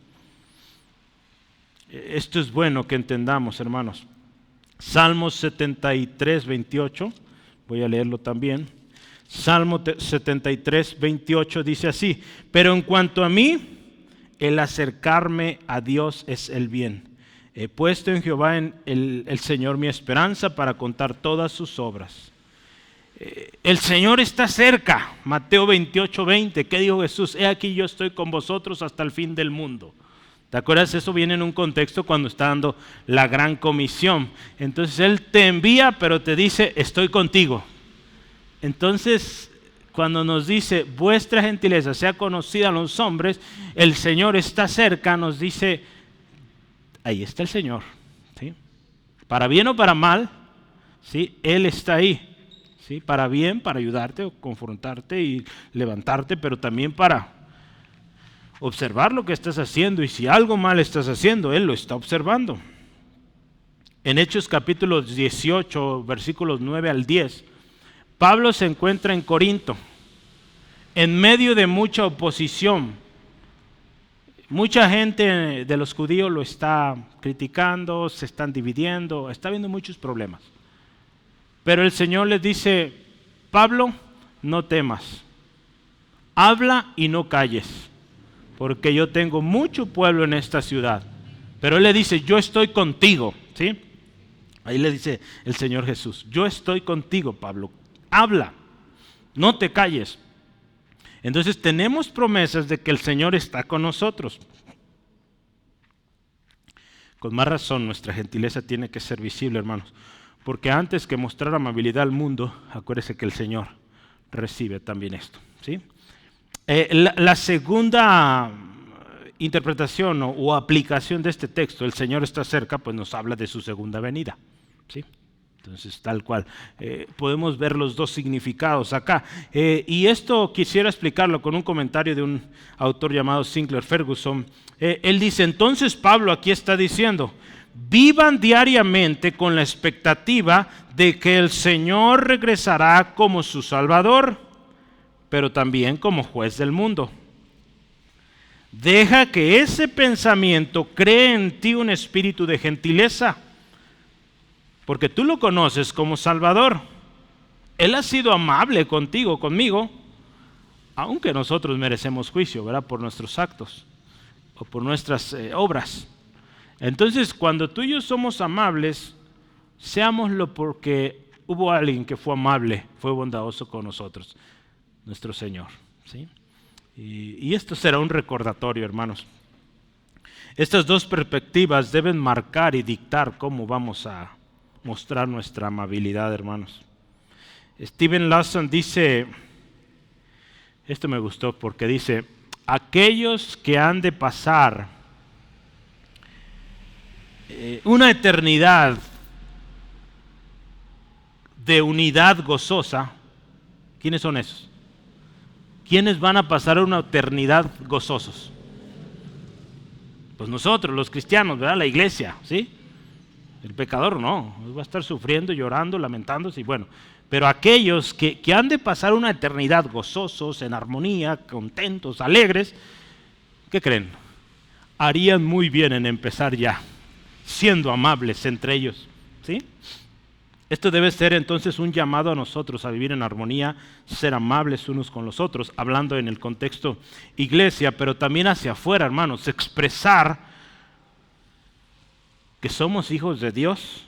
Esto es bueno que entendamos, hermanos. Salmo 73, 28, voy a leerlo también. Salmo 73, 28 dice así: pero en cuanto a mí, el acercarme a Dios es el bien. He puesto en Jehová, en el Señor, mi esperanza para contar todas sus obras. El Señor está cerca. Mateo 28, 20, ¿qué dijo Jesús? He aquí yo estoy con vosotros hasta el fin del mundo. ¿Te acuerdas? Eso viene en un contexto cuando está dando la gran comisión. Entonces Él te envía, pero te dice, estoy contigo. Entonces, cuando nos dice, vuestra gentileza sea conocida a los hombres, el Señor está cerca, nos dice, ahí está el Señor, ¿sí? Para bien o para mal, ¿sí? Él está ahí, ¿sí? Para bien, para ayudarte o confrontarte y levantarte, pero también para observar lo que estás haciendo, y si algo mal estás haciendo, Él lo está observando. En Hechos capítulo 18, versículos 9 al 10, Pablo se encuentra en Corinto, en medio de mucha oposición. Mucha gente de los judíos lo está criticando, se están dividiendo, está habiendo muchos problemas. Pero el Señor les dice, Pablo, no temas, habla y no calles, porque yo tengo mucho pueblo en esta ciudad. Pero Él le dice, yo estoy contigo, ¿sí? Ahí le dice el Señor Jesús, yo estoy contigo, Pablo, habla, no te calles. Entonces tenemos promesas de que el Señor está con nosotros. Con más razón nuestra gentileza tiene que ser visible, hermanos, porque antes que mostrar amabilidad al mundo, acuérdese que el Señor recibe también esto, ¿sí? La segunda interpretación o aplicación de este texto, el Señor está cerca, pues nos habla de su segunda venida, ¿sí? Entonces, tal cual, podemos ver los dos significados acá. Y esto quisiera explicarlo con un comentario de un autor llamado Sinclair Ferguson. Él dice, entonces Pablo aquí está diciendo, vivan diariamente con la expectativa de que el Señor regresará como su Salvador, pero también como juez del mundo. Deja que ese pensamiento cree en ti un espíritu de gentileza, porque tú lo conoces como Salvador. Él ha sido amable contigo, conmigo, aunque nosotros merecemos juicio, ¿verdad? Por nuestros actos o por nuestras obras. Entonces, cuando tú y yo somos amables, seámoslo porque hubo alguien que fue amable, fue bondadoso con nosotros, nuestro Señor, ¿sí? Y esto será un recordatorio, hermanos. Estas dos perspectivas deben marcar y dictar cómo vamos a mostrar nuestra amabilidad, hermanos. Steven Lawson dice, esto me gustó porque dice, aquellos que han de pasar una eternidad de unidad gozosa, ¿quiénes son esos? ¿Quiénes van a pasar una eternidad gozosos? Pues nosotros, los cristianos, ¿verdad? La iglesia, ¿sí? El pecador no, va a estar sufriendo, llorando, lamentándose y bueno. Pero aquellos que han de pasar una eternidad gozosos, en armonía, contentos, alegres, ¿qué creen? Harían muy bien en empezar ya, siendo amables entre ellos, ¿sí? Esto debe ser entonces un llamado a nosotros a vivir en armonía, ser amables unos con los otros, hablando en el contexto iglesia, pero también hacia afuera, hermanos, expresar que somos hijos de Dios,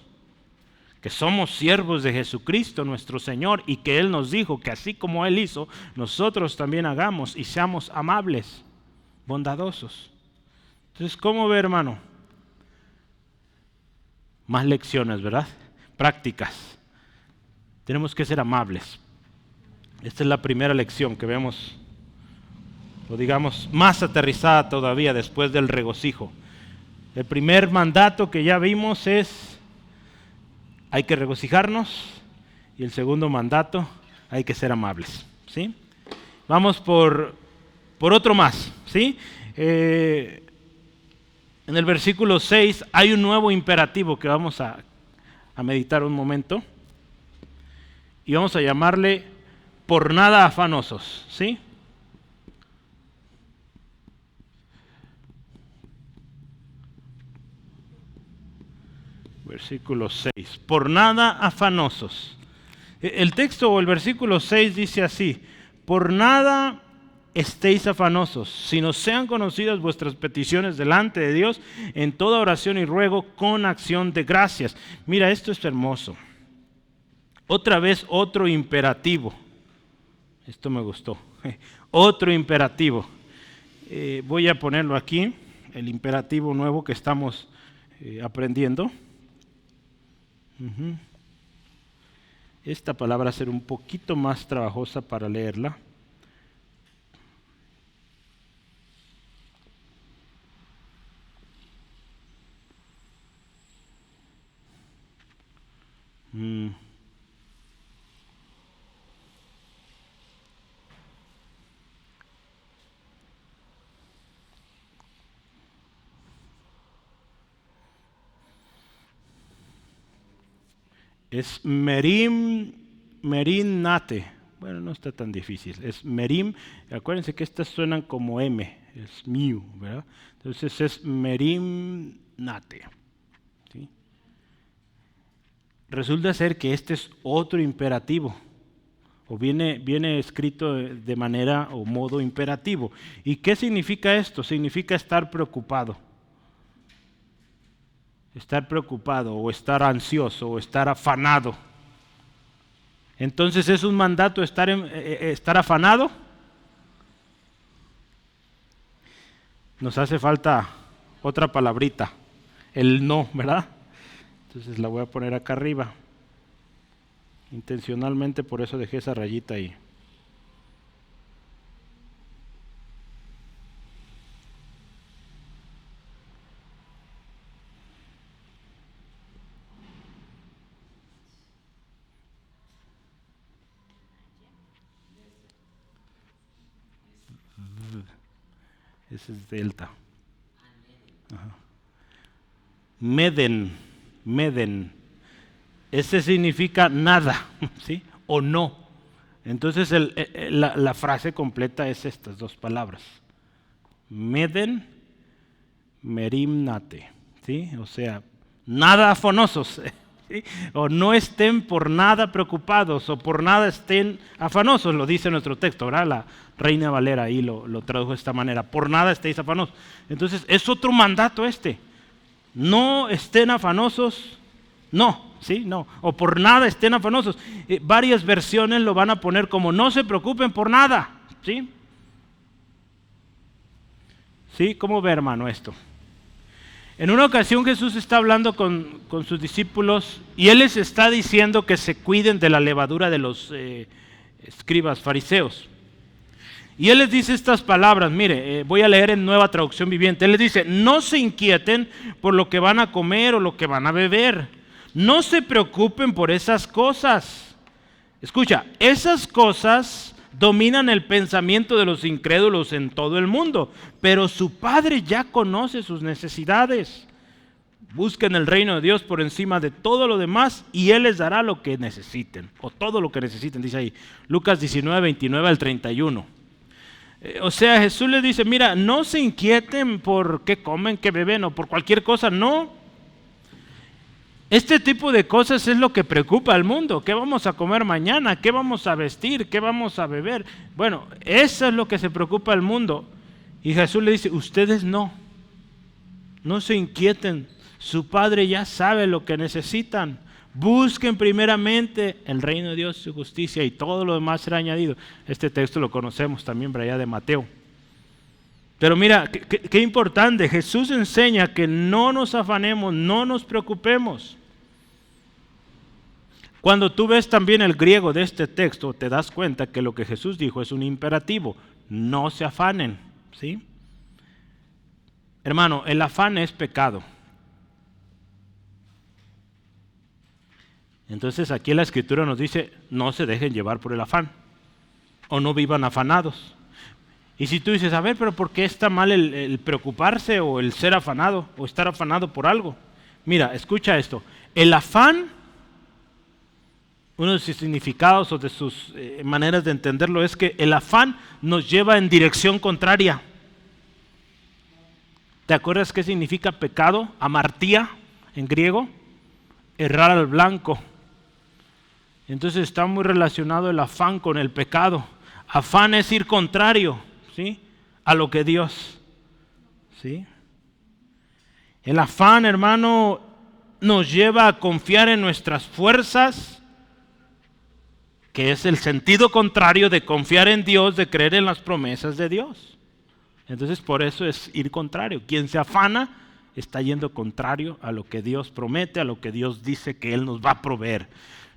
que somos siervos de Jesucristo nuestro Señor y que Él nos dijo que así como Él hizo, nosotros también hagamos y seamos amables, bondadosos. Entonces, ¿cómo ve, hermano? Más lecciones, ¿verdad? Prácticas. Tenemos que ser amables. Esta es la primera lección que vemos, o digamos, más aterrizada todavía después del regocijo. El primer mandato que ya vimos es, hay que regocijarnos, y el segundo mandato, hay que ser amables, ¿sí? Vamos por otro más, ¿sí? En el versículo 6 hay un nuevo imperativo que vamos a meditar un momento, y vamos a llamarle por nada afanosos, ¿sí? Versículo 6. Por nada afanosos. El texto o el versículo 6 dice así: por nada estéis afanosos, sino sean conocidas vuestras peticiones delante de Dios en toda oración y ruego con acción de gracias. Mira, esto es hermoso. Otra vez otro imperativo. Esto me gustó. Otro imperativo. Voy a ponerlo aquí, el imperativo nuevo que estamos aprendiendo. Esta palabra va a ser un poquito más trabajosa para leerla. Es merim nate. Bueno, no está tan difícil. Es merim. Acuérdense que estas suenan como M. Es miu, ¿verdad? Entonces es merim nate. ¿Sí? Resulta ser que este es otro imperativo. O viene escrito de manera o modo imperativo. ¿Y qué significa esto? Significa estar preocupado. Estar preocupado o estar ansioso o estar afanado. Entonces, ¿es un mandato estar afanado? Nos hace falta otra palabrita, el no, ¿verdad? Entonces la voy a poner acá arriba. Intencionalmente por eso dejé esa rayita ahí. Ese es delta. Ajá. Meden. Ese significa nada, ¿sí? O no. Entonces la frase completa es estas dos palabras. Meden, merimnate, ¿sí? O sea, nada afanosos, ¿sí? O no estén por nada preocupados, o por nada estén afanosos, lo dice nuestro texto, ¿verdad? La Reina Valera ahí lo tradujo de esta manera, por nada estéis afanosos. Entonces, es otro mandato este. No estén afanosos, no, ¿sí? No, o por nada estén afanosos. Varias versiones lo van a poner como no se preocupen por nada, ¿sí? ¿Sí? ¿Cómo ve, hermano, esto? En una ocasión Jesús está hablando con sus discípulos y Él les está diciendo que se cuiden de la levadura de los escribas fariseos. Y Él les dice estas palabras, mire, voy a leer en Nueva Traducción Viviente. Él les dice, no se inquieten por lo que van a comer o lo que van a beber. No se preocupen por esas cosas. Escucha, esas cosas dominan el pensamiento de los incrédulos en todo el mundo, pero su Padre ya conoce sus necesidades. Busquen el reino de Dios por encima de todo lo demás y Él les dará lo que necesiten, o todo lo que necesiten, dice ahí. Lucas 19, 29 al 31. O sea, Jesús les dice, mira, no se inquieten por qué comen, qué beben o por cualquier cosa, no. Este tipo de cosas es lo que preocupa al mundo. ¿Qué vamos a comer mañana? ¿Qué vamos a vestir? ¿Qué vamos a beber? Bueno, eso es lo que se preocupa al mundo. Y Jesús le dice, ustedes no se inquieten. Su Padre ya sabe lo que necesitan. Busquen primeramente el reino de Dios, su justicia, y todo lo demás será añadido. Este texto lo conocemos también por allá de Mateo. Pero mira, qué importante. Jesús enseña que no nos afanemos, no nos preocupemos. Cuando tú ves también el griego de este texto, te das cuenta que lo que Jesús dijo es un imperativo. No se afanen, ¿sí? Hermano, el afán es pecado. Entonces aquí la Escritura nos dice, no se dejen llevar por el afán, o no vivan afanados. Y si tú dices, a ver, pero ¿por qué está mal el preocuparse o el ser afanado o estar afanado por algo? Mira, escucha esto. El afán, uno de sus significados o de sus maneras de entenderlo es que el afán nos lleva en dirección contraria. ¿Te acuerdas qué significa pecado? Amartía en griego. Errar al blanco. Entonces está muy relacionado el afán con el pecado. Afán es ir contrario, ¿sí?, a lo que Dios, ¿sí? El afán, hermano, nos lleva a confiar en nuestras fuerzas, que es el sentido contrario de confiar en Dios, de creer en las promesas de Dios. Entonces por eso es ir contrario. Quien se afana está yendo contrario a lo que Dios promete, a lo que Dios dice que Él nos va a proveer.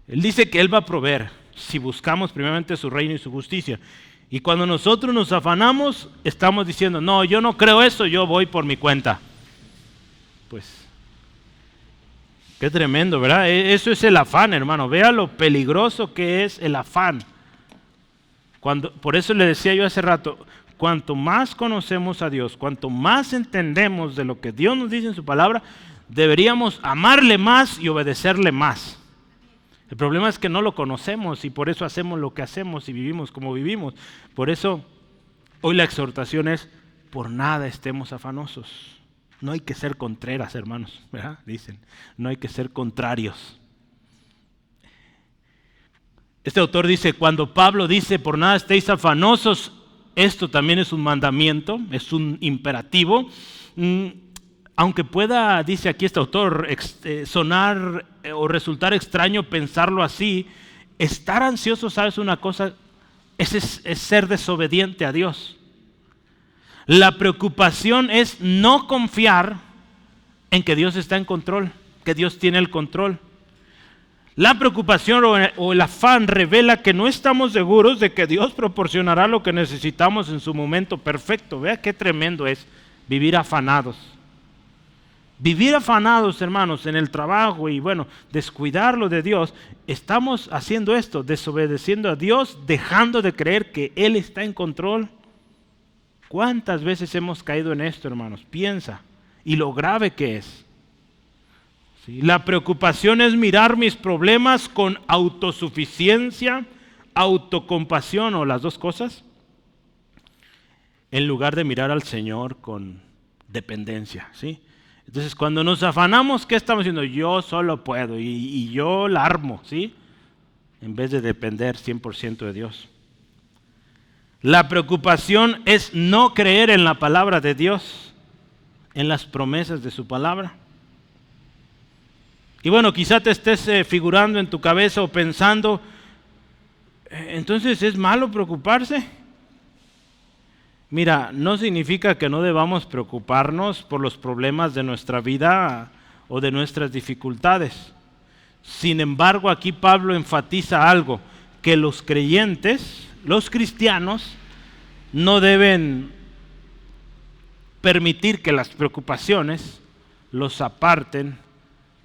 Él dice que Él va a proveer si buscamos primeramente su reino y su justicia. Y cuando nosotros nos afanamos, estamos diciendo, no, yo no creo eso, yo voy por mi cuenta. Pues, qué tremendo, ¿verdad? Eso es el afán, hermano. Vea lo peligroso que es el afán. Por eso le decía yo hace rato, cuanto más conocemos a Dios, cuanto más entendemos de lo que Dios nos dice en su palabra, deberíamos amarle más y obedecerle más. El problema es que no lo conocemos y por eso hacemos lo que hacemos y vivimos como vivimos. Por eso hoy la exhortación es, por nada estemos afanosos. No hay que ser contreras, hermanos, ¿verdad? Dicen, no hay que ser contrarios. Este autor dice, cuando Pablo dice, por nada estéis afanosos, esto también es un mandamiento, es un imperativo. Aunque pueda, dice aquí este autor, sonar o resultar extraño pensarlo así, estar ansioso, ¿sabes una cosa? Es ser desobediente a Dios. La preocupación es no confiar en que Dios está en control, que Dios tiene el control. La preocupación o el afán revela que no estamos seguros de que Dios proporcionará lo que necesitamos en su momento perfecto. Vea qué tremendo es vivir afanados. Vivir afanados, hermanos, en el trabajo y bueno, descuidarlo de Dios. Estamos haciendo esto, desobedeciendo a Dios, dejando de creer que Él está en control. ¿Cuántas veces hemos caído en esto, hermanos? Piensa, y lo grave que es. ¿Sí? La preocupación es mirar mis problemas con autosuficiencia, autocompasión o las dos cosas, en lugar de mirar al Señor con dependencia, ¿sí? Entonces, cuando nos afanamos, ¿qué estamos diciendo? Yo solo puedo y yo la armo, ¿sí? En vez de depender 100% de Dios. La preocupación es no creer en la palabra de Dios, en las promesas de su palabra. Y bueno, quizá te estés figurando en tu cabeza o pensando, entonces ¿es malo preocuparse? Mira, no significa que no debamos preocuparnos por los problemas de nuestra vida o de nuestras dificultades. Sin embargo, aquí Pablo enfatiza algo, que los creyentes, los cristianos, no deben permitir que las preocupaciones los aparten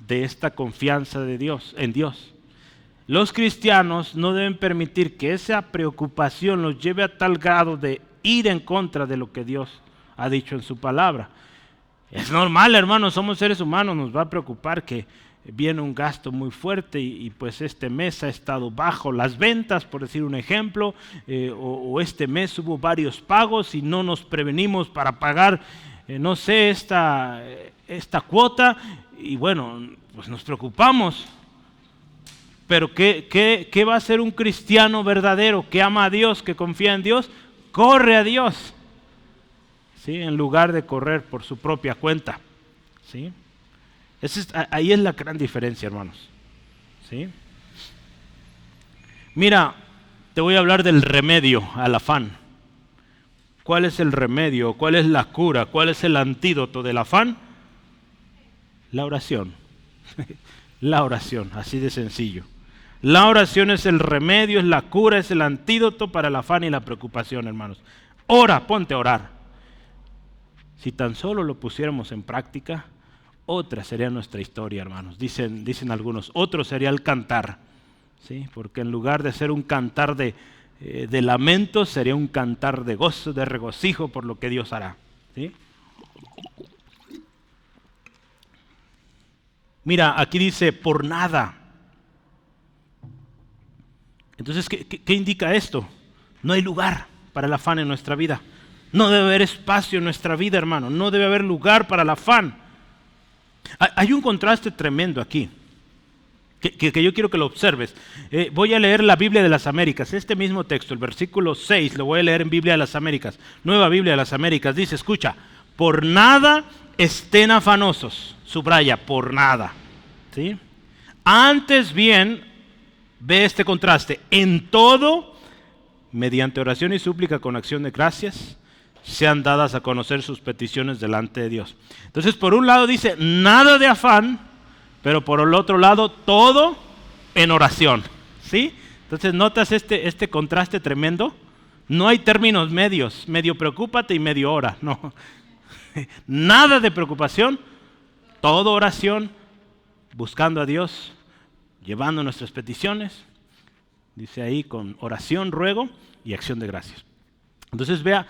de esta confianza de Dios, en Dios. Los cristianos no deben permitir que esa preocupación los lleve a tal grado de ir en contra de lo que Dios ha dicho en su palabra. Es normal, hermanos, somos seres humanos, nos va a preocupar que viene un gasto muy fuerte y pues este mes ha estado bajo las ventas, por decir un ejemplo, o este mes hubo varios pagos y no nos prevenimos para pagar, no sé, esta cuota, y bueno, pues nos preocupamos. Pero ¿qué va a hacer un cristiano verdadero que ama a Dios, que confía en Dios? Corre a Dios, ¿sí? En lugar de correr por su propia cuenta, ¿sí? Ahí es la gran diferencia, hermanos, ¿sí? Mira, te voy a hablar del remedio al afán. ¿Cuál es el remedio? ¿Cuál es la cura? ¿Cuál es el antídoto del afán? La oración. La oración, así de sencillo. La oración es el remedio, es la cura, es el antídoto para el afán y la preocupación, hermanos. Ora, ponte a orar. Si tan solo lo pusiéramos en práctica, otra sería nuestra historia, hermanos. Dicen algunos, otro sería el cantar, ¿sí? Porque en lugar de ser un cantar de lamento, sería un cantar de gozo, de regocijo por lo que Dios hará, ¿sí? Mira, aquí dice, por nada. Entonces, ¿qué indica esto? No hay lugar para el afán en nuestra vida. No debe haber espacio en nuestra vida, hermano. No debe haber lugar para el afán. Hay un contraste tremendo aquí, que yo quiero que lo observes. Voy a leer la Biblia de las Américas, este mismo texto, el versículo 6, lo voy a leer en Biblia de las Américas, Nueva Biblia de las Américas. Dice, escucha, por nada estén afanosos, subraya, por nada, ¿sí? Antes bien, ve este contraste, en todo, mediante oración y súplica con acción de gracias, sean dadas a conocer sus peticiones delante de Dios. Entonces, por un lado dice, nada de afán, pero por el otro lado, todo en oración, ¿sí? Entonces, ¿notas este contraste tremendo? No hay términos medios, medio preocúpate y medio ora, no. Nada de preocupación, todo oración, buscando a Dios, llevando nuestras peticiones, dice ahí, con oración, ruego y acción de gracias. Entonces vea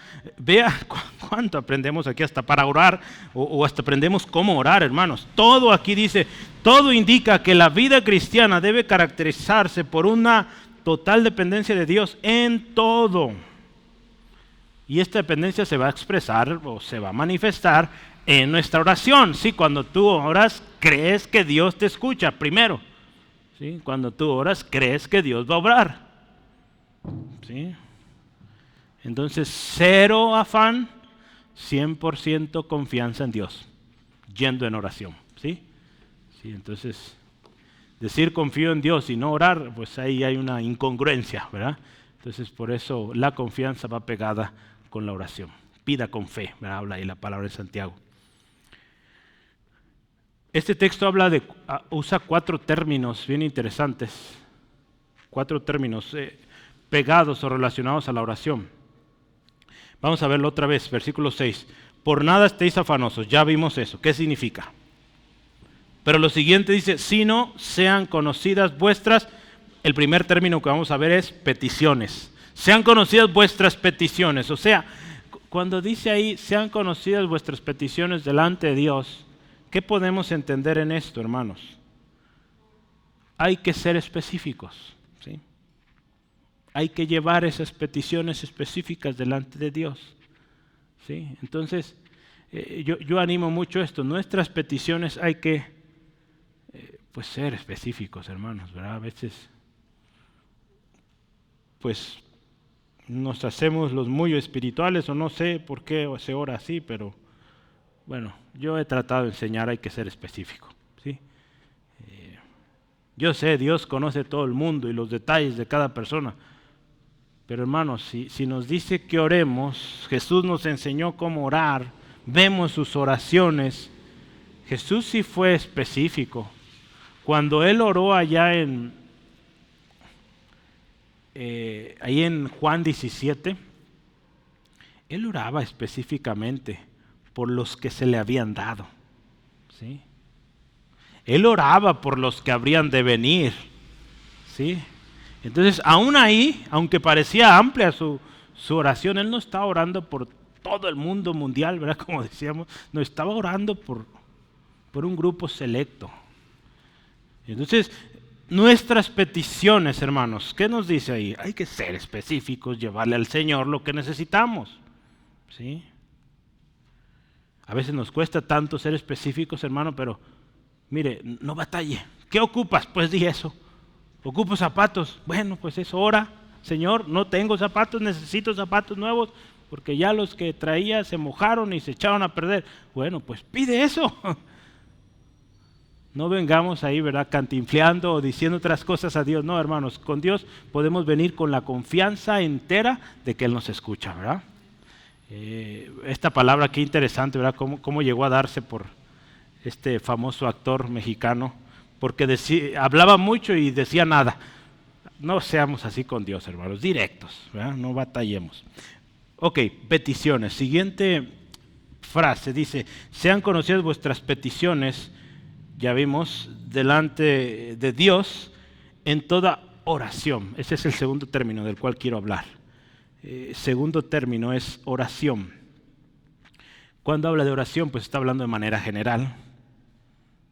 cuánto aprendemos aquí hasta para orar o hasta aprendemos cómo orar, hermanos. Todo aquí dice, todo indica que la vida cristiana debe caracterizarse por una total dependencia de Dios en todo. Y esta dependencia se va a expresar o se va a manifestar en nuestra oración. ¿Sí? Cuando tú oras, crees que Dios te escucha primero. ¿Sí? Cuando tú oras, crees que Dios va a obrar. ¿Sí? Entonces, cero afán, 100% confianza en Dios, yendo en oración, ¿sí? Sí, entonces, decir confío en Dios y no orar, pues ahí hay una incongruencia, ¿verdad? Entonces, por eso la confianza va pegada con la oración. Pida con fe, ¿verdad? Habla ahí la palabra de Santiago. Este texto usa 4 términos bien interesantes, 4 términos pegados o relacionados a la oración. Vamos a verlo otra vez, versículo 6. Por nada estéis afanosos, ya vimos eso. ¿Qué significa? Pero lo siguiente dice, sino sean conocidas vuestras, el primer término que vamos a ver es peticiones. Sean conocidas vuestras peticiones. O sea, cuando dice ahí, sean conocidas vuestras peticiones delante de Dios, ¿qué podemos entender en esto, hermanos? Hay que ser específicos, ¿sí? Hay que llevar esas peticiones específicas delante de Dios, ¿sí? Entonces, yo animo mucho esto. Nuestras peticiones hay que pues ser específicos, hermanos, ¿verdad? A veces, pues, nos hacemos los muy espirituales o no sé por qué se ora así, pero bueno, yo he tratado de enseñar, hay que ser específico, ¿sí? Yo sé, Dios conoce todo el mundo y los detalles de cada persona. Pero hermanos, si nos dice que oremos, Jesús nos enseñó cómo orar, vemos sus oraciones. Jesús sí fue específico. Cuando Él oró allá ahí en Juan 17, Él oraba específicamente por los que se le habían dado, ¿sí? Él oraba por los que habrían de venir, ¿sí? Entonces, aún ahí, aunque parecía amplia su oración, Él no está orando por todo el mundo mundial, ¿verdad? Como decíamos, no, estaba orando por un grupo selecto. Entonces, nuestras peticiones, hermanos, ¿qué nos dice ahí? Hay que ser específicos, llevarle al Señor lo que necesitamos, ¿sí? A veces nos cuesta tanto ser específicos, hermano, pero mire, no batalle. ¿Qué ocupas? Pues di eso. ¿Ocupo zapatos? Bueno, pues eso, ora. Señor, no tengo zapatos, necesito zapatos nuevos, porque ya los que traía se mojaron y se echaron a perder. Bueno, pues pide eso. No vengamos ahí, ¿verdad?, cantinfleando o diciendo otras cosas a Dios. No, hermanos, con Dios podemos venir con la confianza entera de que Él nos escucha, ¿verdad? Esta palabra, qué interesante, ¿verdad? Cómo llegó a darse por este famoso actor mexicano, porque hablaba mucho y decía nada. No seamos así con Dios, hermanos, directos, ¿verdad? No batallemos. Ok, peticiones. Siguiente frase dice: sean conocidas vuestras peticiones, ya vimos, delante de Dios en toda oración. Ese es el segundo término del cual quiero hablar. Segundo término es oración. Cuando habla de oración, pues está hablando de manera general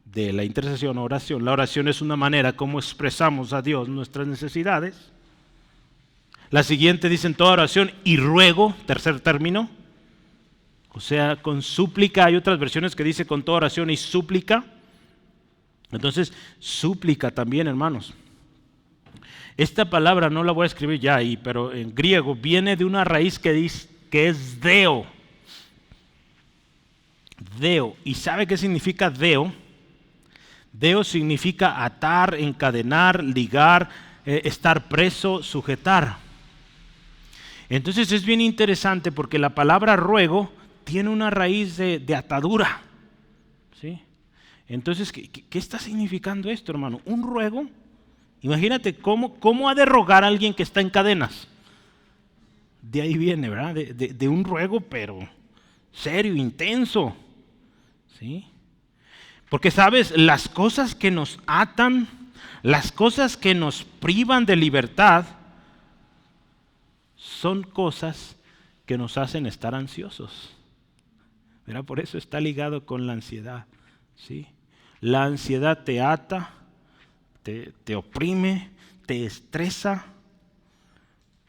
de la intercesión o oración. La oración es una manera como expresamos a Dios nuestras necesidades. La siguiente dice en toda oración y ruego, tercer término. O sea, con súplica, hay otras versiones que dice con toda oración y súplica. Entonces, súplica también, hermanos. Esta palabra no la voy a escribir ya ahí, pero en griego viene de una raíz que es deo. Deo. ¿Y sabe qué significa deo? Deo significa atar, encadenar, ligar, estar preso, sujetar. Entonces es bien interesante porque la palabra ruego tiene una raíz de atadura, ¿sí? Entonces, ¿qué está significando esto, hermano? Un ruego. Imagínate cómo ha de rogar a alguien que está en cadenas. De ahí viene, ¿verdad? De un ruego, pero serio, intenso, ¿sí? Porque, ¿sabes? Las cosas que nos atan, las cosas que nos privan de libertad, son cosas que nos hacen estar ansiosos, ¿verdad? Por eso está ligado con la ansiedad, ¿sí? La ansiedad te ata, te oprime, te estresa.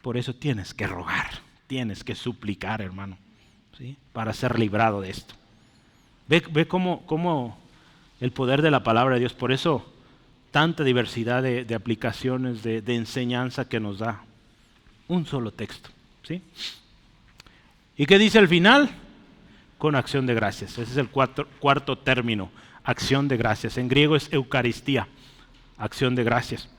Por eso tienes que rogar, tienes que suplicar, hermano, ¿sí? Para ser librado de esto. Ve cómo el poder de la palabra de Dios. Por eso tanta diversidad de aplicaciones, de enseñanza que nos da un solo texto, ¿sí? ¿Y qué dice al final? Con acción de gracias. Ese es el cuarto término, acción de gracias. En griego es Eucaristía, acción de gracias.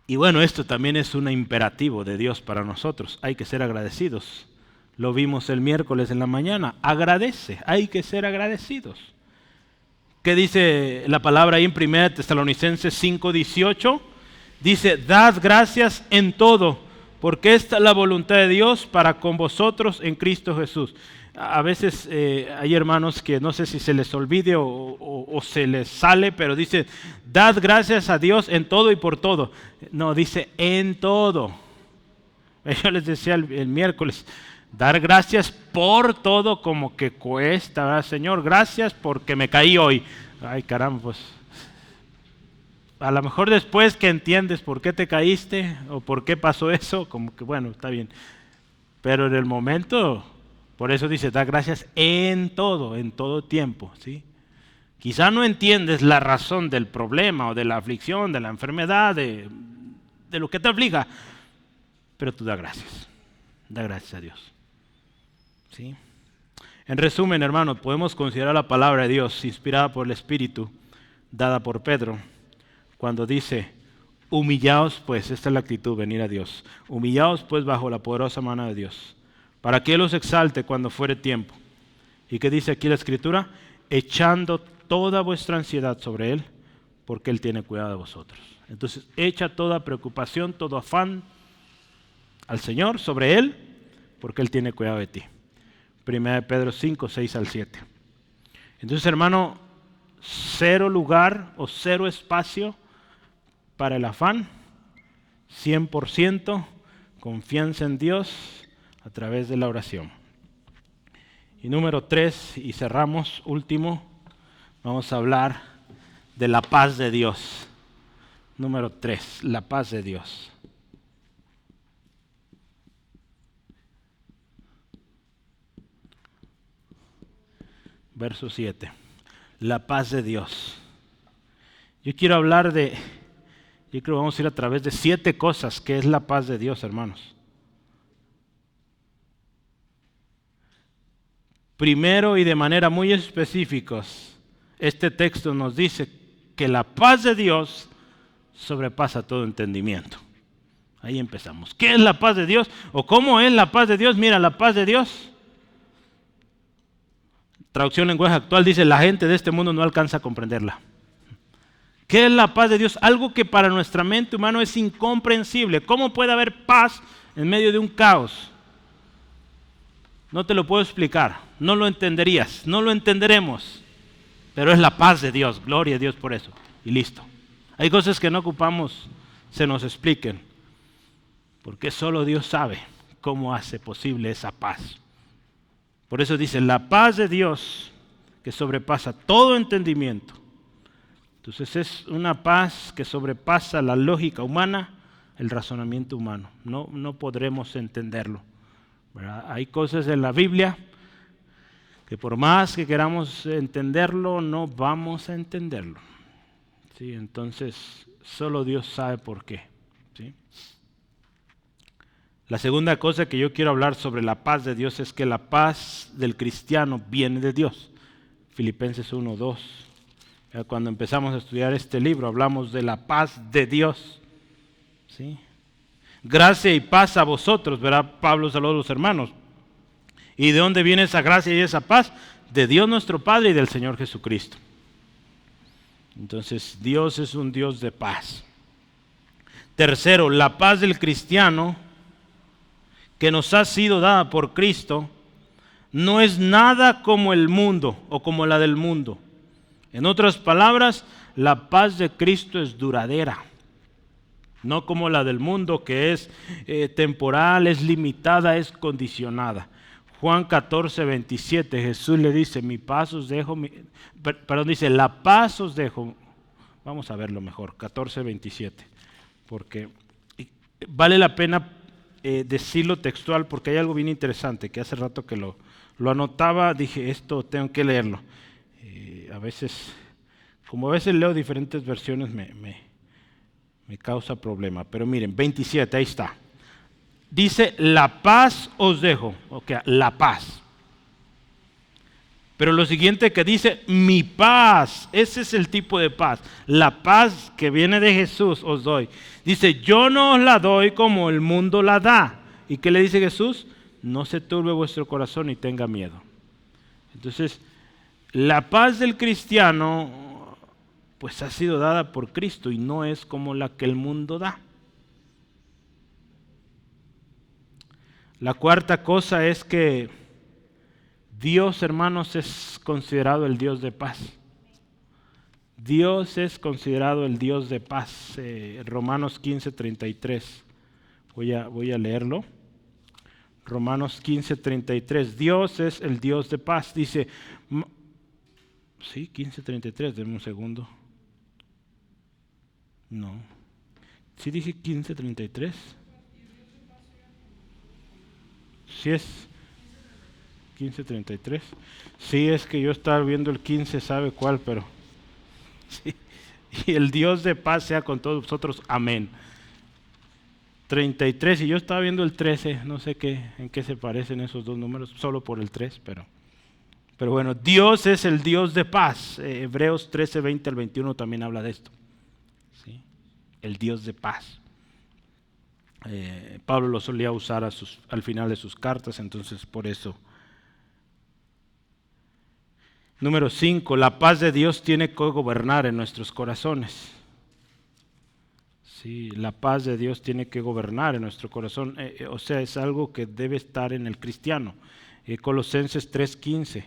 Y bueno, esto también es un imperativo de Dios para nosotros. Hay que ser agradecidos. Lo vimos el miércoles en la mañana. Agradece, hay que ser agradecidos. ¿Qué dice la palabra ahí en 1 Tesalonicenses 5:18? Dice, dad gracias en todo, porque esta es la voluntad de Dios para con vosotros en Cristo Jesús. A veces hay hermanos que no sé si se les olvide o se les sale, pero dice, dad gracias a Dios en todo y por todo. No, dice en todo. Yo les decía el miércoles, dar gracias por todo como que cuesta, ¿verdad? Señor, gracias porque me caí hoy. Ay, caramba, pues a lo mejor después que entiendes por qué te caíste o por qué pasó eso, como que bueno, está bien. Pero en el momento, por eso dice, da gracias en todo tiempo, ¿sí? Quizá no entiendes la razón del problema o de la aflicción, de la enfermedad, de lo que te afliga, pero tú da gracias a Dios, ¿sí? En resumen, hermanos, podemos considerar la palabra de Dios inspirada por el Espíritu, dada por Pedro, cuando dice, humillaos pues, esta es la actitud, venir a Dios, humillaos pues bajo la poderosa mano de Dios, para que Él os exalte cuando fuere tiempo. ¿Y qué dice aquí la Escritura? Echando toda vuestra ansiedad sobre Él, porque Él tiene cuidado de vosotros. Entonces, echa toda preocupación, todo afán al Señor, sobre Él, porque Él tiene cuidado de ti. 1 Pedro 5, 6 al 7. Entonces, hermano, cero lugar o cero espacio para el afán, 100% confianza en Dios, a través de la oración. Y número 3, y cerramos, último, vamos a hablar de la paz de Dios. Número 3, la paz de Dios. Verso 7, la paz de Dios. Yo quiero hablar yo creo que vamos a ir a través de 7 cosas que es la paz de Dios, hermanos. Primero y de manera muy específica, este texto nos dice que la paz de Dios sobrepasa todo entendimiento. Ahí empezamos. ¿Qué es la paz de Dios? ¿O cómo es la paz de Dios? Mira, la paz de Dios, traducción lenguaje actual, dice: la gente de este mundo no alcanza a comprenderla. ¿Qué es la paz de Dios? Algo que para nuestra mente humana es incomprensible. ¿Cómo puede haber paz en medio de un caos? No te lo puedo explicar, no lo entenderías, no lo entenderemos, pero es la paz de Dios, gloria a Dios por eso, y listo. Hay cosas que no ocupamos se nos expliquen, porque solo Dios sabe cómo hace posible esa paz. Por eso dice, la paz de Dios que sobrepasa todo entendimiento. Entonces es una paz que sobrepasa la lógica humana, el razonamiento humano. No podremos entenderlo, ¿verdad? Hay cosas en la Biblia que por más que queramos entenderlo, no vamos a entenderlo. ¿Sí? Entonces, solo Dios sabe por qué. ¿Sí? La segunda cosa que yo quiero hablar sobre la paz de Dios es que la paz del cristiano viene de Dios. Filipenses 1:2. Cuando empezamos a estudiar este libro, hablamos de la paz de Dios. ¿Sí? Gracia y paz a vosotros, ¿verdad? Pablo saludó a los hermanos. ¿Y de dónde viene esa gracia y esa paz? De Dios nuestro Padre y del Señor Jesucristo. Entonces, Dios es un Dios de paz. Tercero, la paz del cristiano que nos ha sido dada por Cristo no es nada como el mundo o como la del mundo. En otras palabras, la paz de Cristo es duradera, no como la del mundo que es temporal, es limitada, es condicionada. Juan 14:27, Jesús le dice, mi paz os dejo, dice, la paz os dejo. Vamos a verlo mejor, 14:27, porque vale la pena decirlo textual, porque hay algo bien interesante, que hace rato que lo anotaba, dije, esto tengo que leerlo. A veces leo diferentes versiones, me causa problema, pero miren, 27, ahí está. Dice, la paz os dejo, la paz. Pero lo siguiente que dice, mi paz, ese es el tipo de paz. La paz que viene de Jesús os doy. Dice, yo no os la doy como el mundo la da. ¿Y qué le dice Jesús? No se turbe vuestro corazón y tenga miedo. Entonces, la paz del cristiano, pues ha sido dada por Cristo y no es como la que el mundo da. La cuarta cosa es que Dios, hermanos, es considerado el Dios de paz. Dios es considerado el Dios de paz. Romanos 15:33. Voy a leerlo. Romanos 15:33. Dios es el Dios de paz. Dice, sí, 15:33, denme un segundo. No. ¿Sí dije 15:33? Sí es 15:33. Sí, es que yo estaba viendo el 15, sabe cuál, pero sí. Y el Dios de paz sea con todos vosotros. Amén. 33, y yo estaba viendo el 13, no sé en qué se parecen esos dos números, solo por el 3, pero bueno, Dios es el Dios de paz. Hebreos 13:20 al 21 también habla de esto. ¿Sí? El Dios de paz. Pablo lo solía usar al final de sus cartas, entonces por eso. Número 5, la paz de Dios tiene que gobernar en nuestros corazones. Sí, la paz de Dios tiene que gobernar en nuestro corazón, o sea, es algo que debe estar en el cristiano. Colosenses 3:15.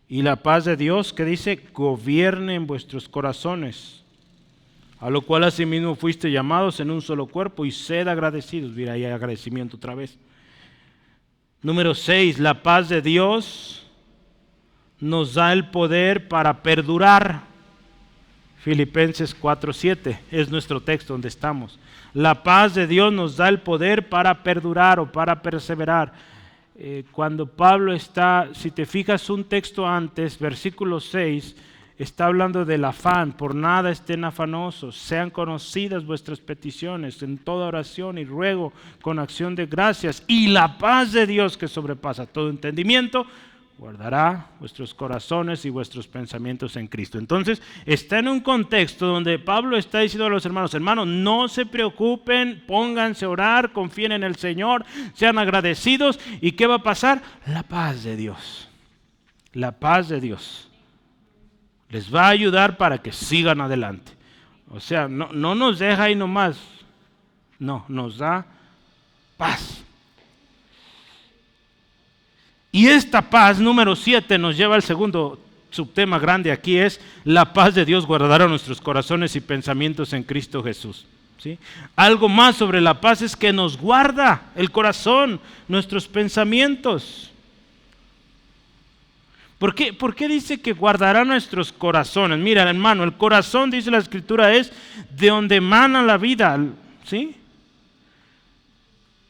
Y la paz de Dios, que dice, gobierne en vuestros corazones, a lo cual asimismo fuiste llamados en un solo cuerpo, y sed agradecidos. Mira, ahí hay agradecimiento otra vez. Número 6, la paz de Dios nos da el poder para perdurar. Filipenses 4:7 es nuestro texto donde estamos. La paz de Dios nos da el poder para perdurar o para perseverar. Cuando Pablo está, si te fijas un texto antes, versículo 6, está hablando del afán. Por nada estén afanosos, sean conocidas vuestras peticiones en toda oración y ruego con acción de gracias. Y la paz de Dios, que sobrepasa todo entendimiento, guardará vuestros corazones y vuestros pensamientos en Cristo. Entonces, está en un contexto donde Pablo está diciendo a los hermanos, no se preocupen, pónganse a orar, confíen en el Señor, sean agradecidos. ¿Y qué va a pasar? La paz de Dios. La paz de Dios les va a ayudar para que sigan adelante. O sea, no nos deja ahí nomás. No, nos da paz. Y esta paz, número 7, nos lleva al segundo subtema grande aquí, es la paz de Dios guardará nuestros corazones y pensamientos en Cristo Jesús. ¿Sí? Algo más sobre la paz es que nos guarda el corazón, nuestros pensamientos. ¿Por qué dice que guardará nuestros corazones? Mira, hermano, el corazón, dice la Escritura, es de donde emana la vida, ¿sí?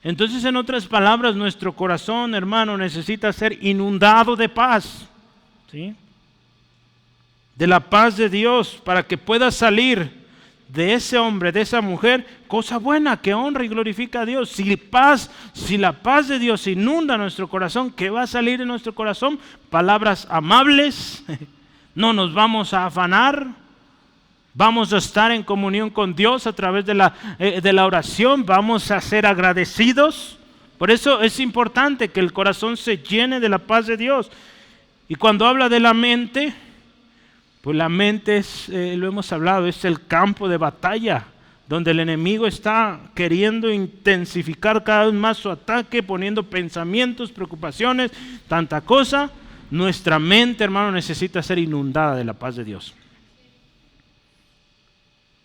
Entonces, en otras palabras, nuestro corazón, hermano, necesita ser inundado de paz, ¿sí? De la paz de Dios, para que pueda salir de ese hombre, de esa mujer, cosa buena que honra y glorifica a Dios. Si la paz de Dios inunda nuestro corazón, ¿qué va a salir de nuestro corazón? Palabras amables, no nos vamos a afanar, vamos a estar en comunión con Dios a través de la oración, vamos a ser agradecidos. Por eso es importante que el corazón se llene de la paz de Dios. Y cuando habla de la mente, pues la mente es, lo hemos hablado, es el campo de batalla, donde el enemigo está queriendo intensificar cada vez más su ataque, poniendo pensamientos, preocupaciones, tanta cosa. Nuestra mente, hermano, necesita ser inundada de la paz de Dios.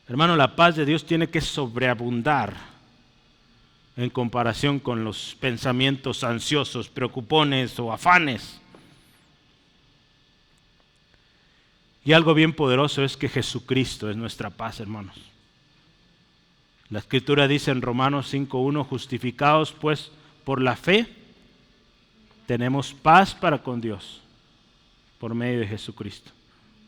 Hermano, la paz de Dios tiene que sobreabundar en comparación con los pensamientos ansiosos, preocupones o afanes. Y algo bien poderoso es que Jesucristo es nuestra paz, hermanos. La Escritura dice en Romanos 5:1, justificados pues por la fe, tenemos paz para con Dios por medio de Jesucristo.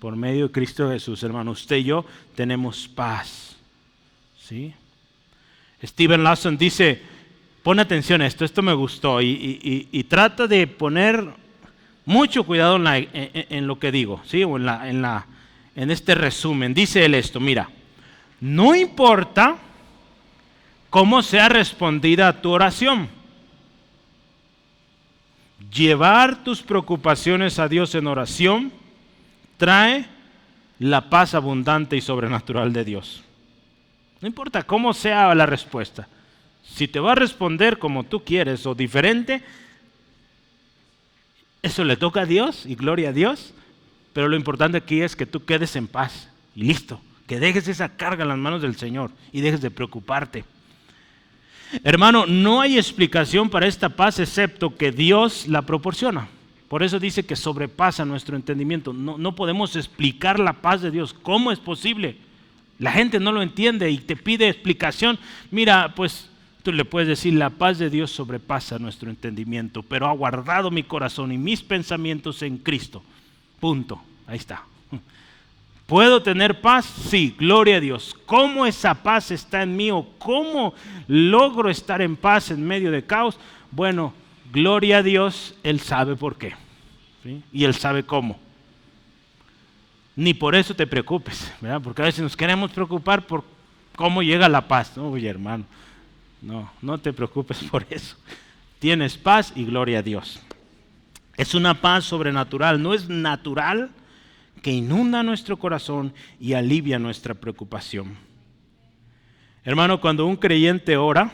Por medio de Cristo Jesús, hermano, usted y yo tenemos paz. ¿Sí? Stephen Lawson dice, pon atención a esto me gustó y trata de poner mucho cuidado en lo que digo, ¿sí? O en este resumen. Dice él esto, mira, no importa cómo sea respondida tu oración, llevar tus preocupaciones a Dios en oración trae la paz abundante y sobrenatural de Dios. No importa cómo sea la respuesta. Si te va a responder como tú quieres o diferente, eso le toca a Dios y gloria a Dios. Pero lo importante aquí es que tú quedes en paz y listo. Que dejes esa carga en las manos del Señor y dejes de preocuparte. Hermano, no hay explicación para esta paz excepto que Dios la proporciona. Por eso dice que sobrepasa nuestro entendimiento. No podemos explicar la paz de Dios. ¿Cómo es posible? La gente no lo entiende y te pide explicación. Mira, pues tú le puedes decir, la paz de Dios sobrepasa nuestro entendimiento, pero ha guardado mi corazón y mis pensamientos en Cristo. Punto. Ahí está. ¿Puedo tener paz? Sí, gloria a Dios. ¿Cómo esa paz está en mí o cómo logro estar en paz en medio de caos? Bueno, gloria a Dios, Él sabe por qué, ¿sí? Y Él sabe cómo. Ni por eso te preocupes, ¿verdad? Porque a veces nos queremos preocupar por cómo llega la paz. No, oye, hermano, no te preocupes por eso. Tienes paz y gloria a Dios. Es una paz sobrenatural, no es natural, que inunda nuestro corazón y alivia nuestra preocupación. Hermano, cuando un creyente ora,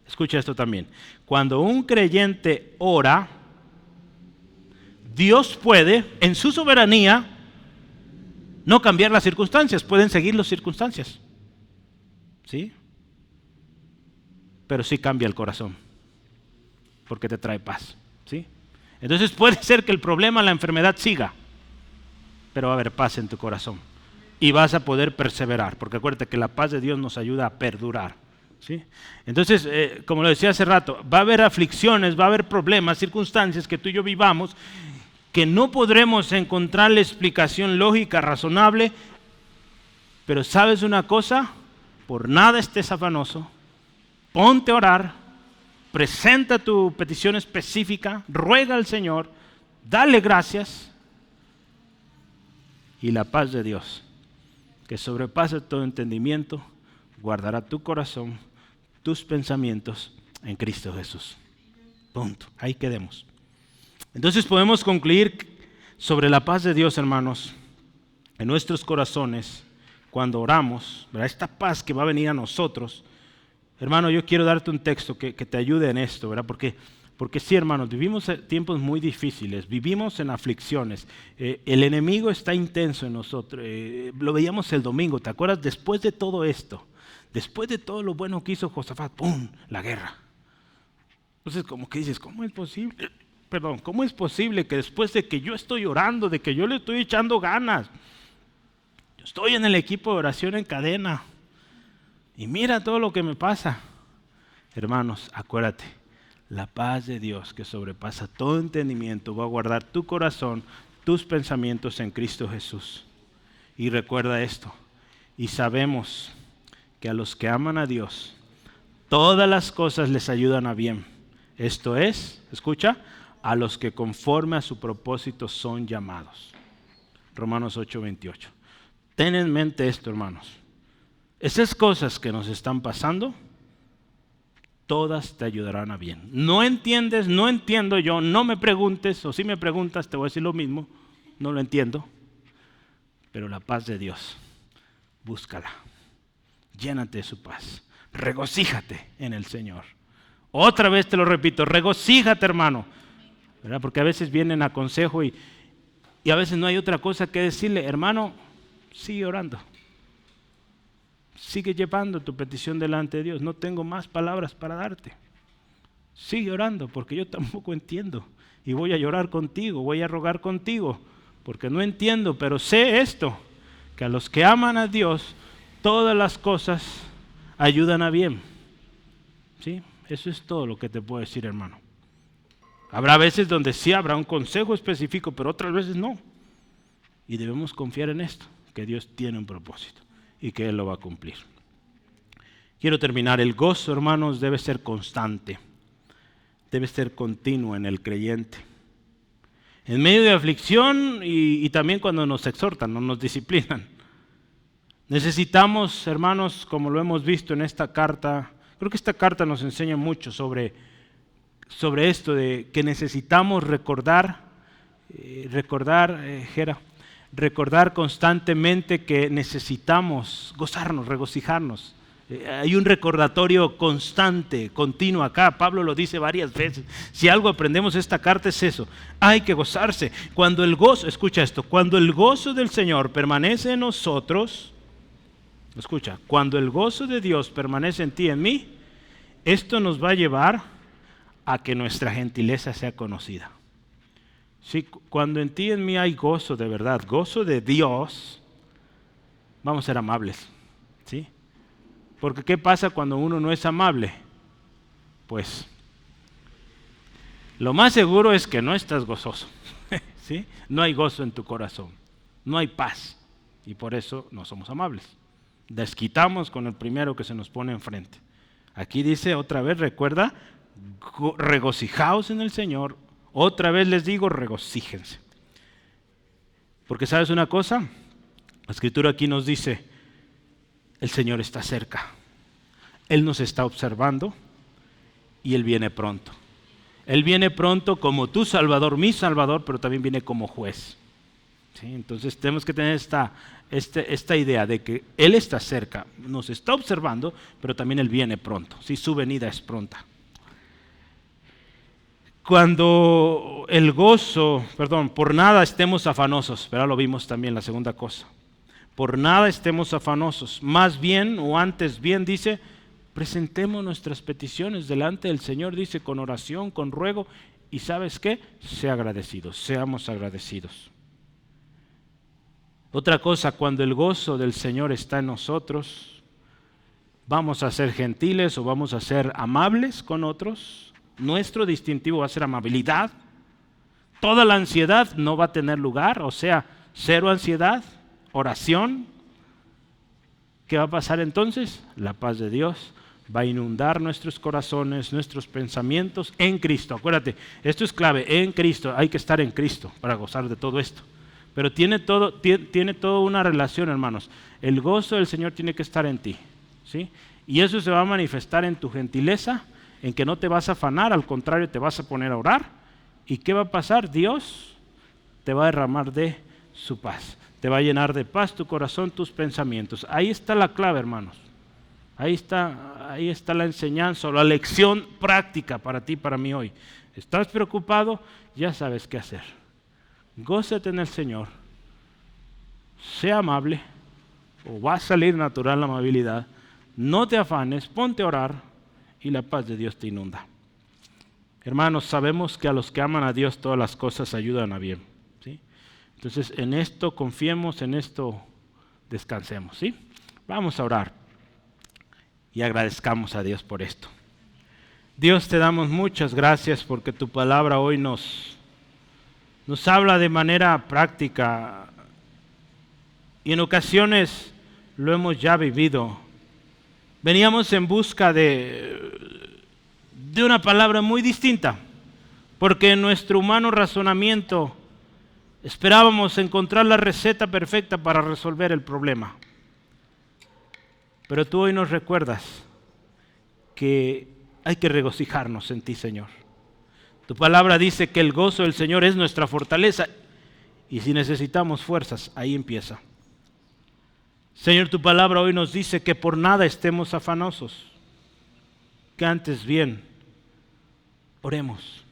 escucha esto también, cuando un creyente ora, Dios puede, en su soberanía, no cambiar las circunstancias, pueden seguir las circunstancias, ¿sí? Pero sí cambia el corazón. porque te trae paz, ¿sí? Entonces puede ser que el problema, la enfermedad siga, pero va a haber paz en tu corazón y vas a poder perseverar, porque acuérdate que la paz de Dios nos ayuda a perdurar, ¿sí? Entonces, como lo decía hace rato, va a haber aflicciones, va a haber problemas, circunstancias que tú y yo vivamos, que no podremos encontrarle explicación lógica, razonable, pero ¿sabes una cosa? Por nada estés afanoso, ponte a orar, presenta tu petición específica, ruega al Señor, dale gracias, y la paz de Dios, que sobrepasa todo entendimiento, guardará tu corazón, tus pensamientos en Cristo Jesús. Punto. Ahí quedemos. Entonces podemos concluir sobre la paz de Dios, hermanos, en nuestros corazones, cuando oramos, ¿verdad? Esta paz que va a venir a nosotros. Hermano, yo quiero darte un texto que te ayude en esto, ¿verdad? Porque sí, hermanos, vivimos tiempos muy difíciles, vivimos en aflicciones, el enemigo está intenso en nosotros, lo veíamos el domingo, ¿te acuerdas? Después de todo esto, después de todo lo bueno que hizo Josafat, ¡pum!, la guerra. Entonces, como que dices, ¿cómo es posible? ¿Cómo es posible que después de que yo estoy orando, de que yo le estoy echando ganas, yo estoy en el equipo de oración en cadena, y mira todo lo que me pasa? Hermanos, acuérdate, la paz de Dios que sobrepasa todo entendimiento va a guardar tu corazón, tus pensamientos en Cristo Jesús. Y recuerda esto, y sabemos que a los que aman a Dios, todas las cosas les ayudan a bien. Esto es, escucha, a los que conforme a su propósito son llamados. Romanos 8:28. Ten en mente esto, hermanos. Esas cosas que nos están pasando, todas te ayudarán a bien. No entiendes, no entiendo yo, no me preguntes, o si me preguntas te voy a decir lo mismo, no lo entiendo. Pero la paz de Dios, búscala, llénate de su paz, regocíjate en el Señor. Otra vez te lo repito, regocíjate, hermano, ¿verdad? Porque a veces vienen a consejo y a veces no hay otra cosa que decirle, hermano, sigue orando. Sigue llevando tu petición delante de Dios. No tengo más palabras para darte. Sigue orando porque yo tampoco entiendo. Y voy a llorar contigo, voy a rogar contigo porque no entiendo, pero sé esto, que a los que aman a Dios, todas las cosas ayudan a bien. ¿Sí? Eso es todo lo que te puedo decir, hermano. Habrá veces donde sí habrá un consejo específico, pero otras veces no. Y debemos confiar en esto, que Dios tiene un propósito y que Él lo va a cumplir. Quiero terminar. El gozo, hermanos, debe ser constante, debe ser continuo en el creyente. En medio de aflicción y también cuando nos exhortan, no nos disciplinan. Necesitamos, hermanos, como lo hemos visto en esta carta, creo que esta carta nos enseña mucho sobre esto de que necesitamos recordar constantemente que necesitamos gozarnos, regocijarnos. Hay un recordatorio constante, continuo acá. Pablo lo dice varias veces. Si algo aprendemos de esta carta es eso. Hay que gozarse. Cuando el gozo, escucha esto, cuando el gozo del Señor permanece en nosotros, escucha, cuando el gozo de Dios permanece en ti y en mí, esto nos va a llevar a que nuestra gentileza sea conocida. Sí, cuando en ti y en mí hay gozo de verdad, gozo de Dios, vamos a ser amables, ¿sí? Porque ¿qué pasa cuando uno no es amable? Pues lo más seguro es que no estás gozoso, ¿sí? No hay gozo en tu corazón, no hay paz, y por eso no somos amables. Desquitamos con el primero que se nos pone enfrente. Aquí dice otra vez, recuerda, regocijaos en el Señor. Otra vez les digo, regocíjense. Porque ¿sabes una cosa? La Escritura aquí nos dice, el Señor está cerca. Él nos está observando y Él viene pronto. Él viene pronto como tu Salvador, mi Salvador, pero también viene como juez. ¿Sí? Entonces tenemos que tener esta idea de que Él está cerca, nos está observando, pero también Él viene pronto. ¿Sí? Su venida es pronta. Cuando el gozo, por nada estemos afanosos, pero lo vimos también la segunda cosa. Por nada estemos afanosos, más bien o antes bien dice, Presentemos nuestras peticiones delante del Señor, dice, con oración, con ruego, y ¿sabes qué? Sea agradecidos, seamos agradecidos. Otra cosa, cuando el gozo del Señor está en nosotros, vamos a ser gentiles o vamos a ser amables con otros. Nuestro distintivo va a ser amabilidad. Toda la ansiedad no va a tener lugar, o sea, cero ansiedad, oración. ¿Qué va a pasar entonces? La paz de Dios va a inundar nuestros corazones, nuestros pensamientos en Cristo. Acuérdate, esto es clave, en Cristo. Hay que estar en Cristo para gozar de todo esto. Pero tiene toda una relación, hermanos. El gozo del Señor tiene que estar en ti, ¿sí? Y eso se va a manifestar en tu gentileza, en que no te vas a afanar, al contrario, te vas a poner a orar. ¿Y qué va a pasar? Dios te va a derramar de su paz. Te va a llenar de paz tu corazón, tus pensamientos. Ahí está la clave, hermanos. Ahí está la enseñanza o la lección práctica para ti, para mí hoy. ¿Estás preocupado? Ya sabes qué hacer. Gózate en el Señor. Sea amable, o va a salir natural la amabilidad. No te afanes, ponte a orar y la paz de Dios te inunda. Hermanos, sabemos que a los que aman a Dios todas las cosas ayudan a bien, ¿sí? Entonces, en esto confiemos, en esto descansemos, ¿sí? Vamos a orar y agradezcamos a Dios por esto. Dios, te damos muchas gracias porque tu palabra hoy nos habla de manera práctica y en ocasiones lo hemos ya vivido. Veníamos en busca de una palabra muy distinta, porque en nuestro humano razonamiento esperábamos encontrar la receta perfecta para resolver el problema. Pero tú hoy nos recuerdas que hay que regocijarnos en ti, Señor. Tu palabra dice que el gozo del Señor es nuestra fortaleza, y si necesitamos fuerzas, ahí empieza. Señor, tu palabra hoy nos dice que por nada estemos afanosos, que antes bien oremos,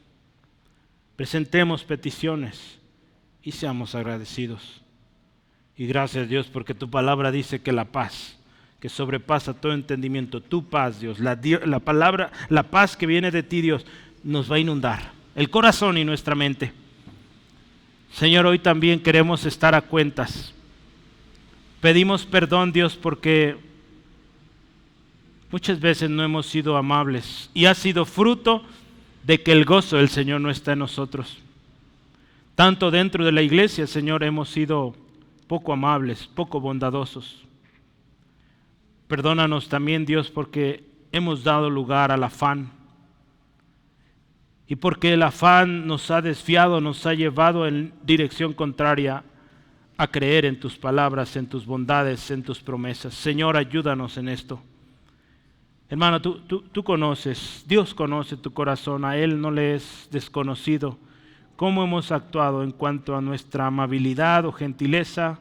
presentemos peticiones y seamos agradecidos. Y gracias, Dios, porque tu palabra dice que la paz que sobrepasa todo entendimiento, tu paz, Dios, la paz que viene de ti, Dios, nos va a inundar el corazón y nuestra mente. Señor, hoy también queremos estar a cuentas. Pedimos perdón, Dios, porque muchas veces no hemos sido amables y ha sido fruto de que el gozo del Señor no está en nosotros. Tanto dentro de la iglesia, Señor, hemos sido poco amables, poco bondadosos. Perdónanos también, Dios, porque hemos dado lugar al afán y porque el afán nos ha desviado, nos ha llevado en dirección contraria a creer en tus palabras, en tus bondades, en tus promesas. Señor, ayúdanos en esto. Hermano, tú conoces, Dios conoce tu corazón, a Él no le es desconocido cómo hemos actuado en cuanto a nuestra amabilidad o gentileza,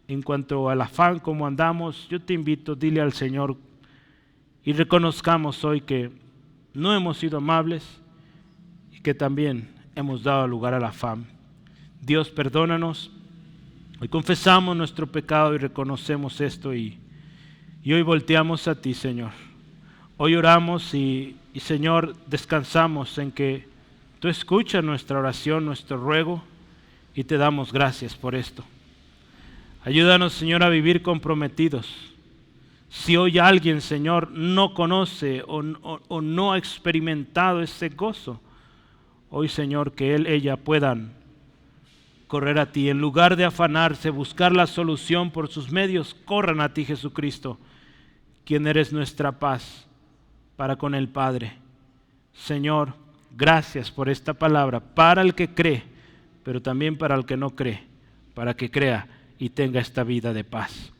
en cuanto al afán, cómo andamos. Yo te invito, dile al Señor y reconozcamos hoy que no hemos sido amables y que también hemos dado lugar al afán. Dios, perdónanos. Hoy confesamos nuestro pecado y reconocemos esto y hoy volteamos a ti, Señor. Hoy oramos y Señor, descansamos en que tú escuchas nuestra oración, nuestro ruego, y te damos gracias por esto. Ayúdanos, Señor, a vivir comprometidos. Si hoy alguien, Señor, no conoce o no ha experimentado ese gozo, hoy, Señor, que ella puedan correr a ti. En lugar de afanarse, buscar la solución por sus medios, corran a ti, Jesucristo, quien eres nuestra paz para con el Padre. Señor, gracias por esta palabra para el que cree, pero también para el que no cree, para que crea y tenga esta vida de paz.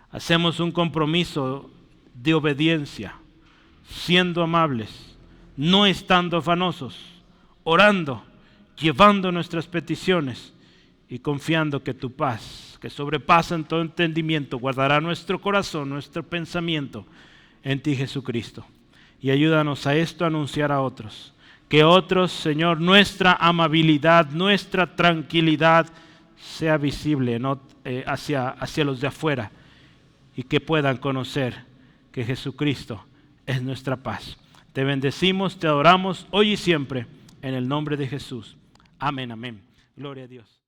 Hacemos un compromiso de obediencia, siendo amables, no estando afanosos, orando, llevando nuestras peticiones y confiando que tu paz, que sobrepasa en todo entendimiento, guardará nuestro corazón, nuestro pensamiento en ti, Jesucristo. Y ayúdanos a esto, a anunciar a otros. Que otros, Señor, nuestra amabilidad, nuestra tranquilidad sea visible hacia los de afuera y que puedan conocer que Jesucristo es nuestra paz. Te bendecimos, te adoramos hoy y siempre, en el nombre de Jesús. Amén, amén. Gloria a Dios.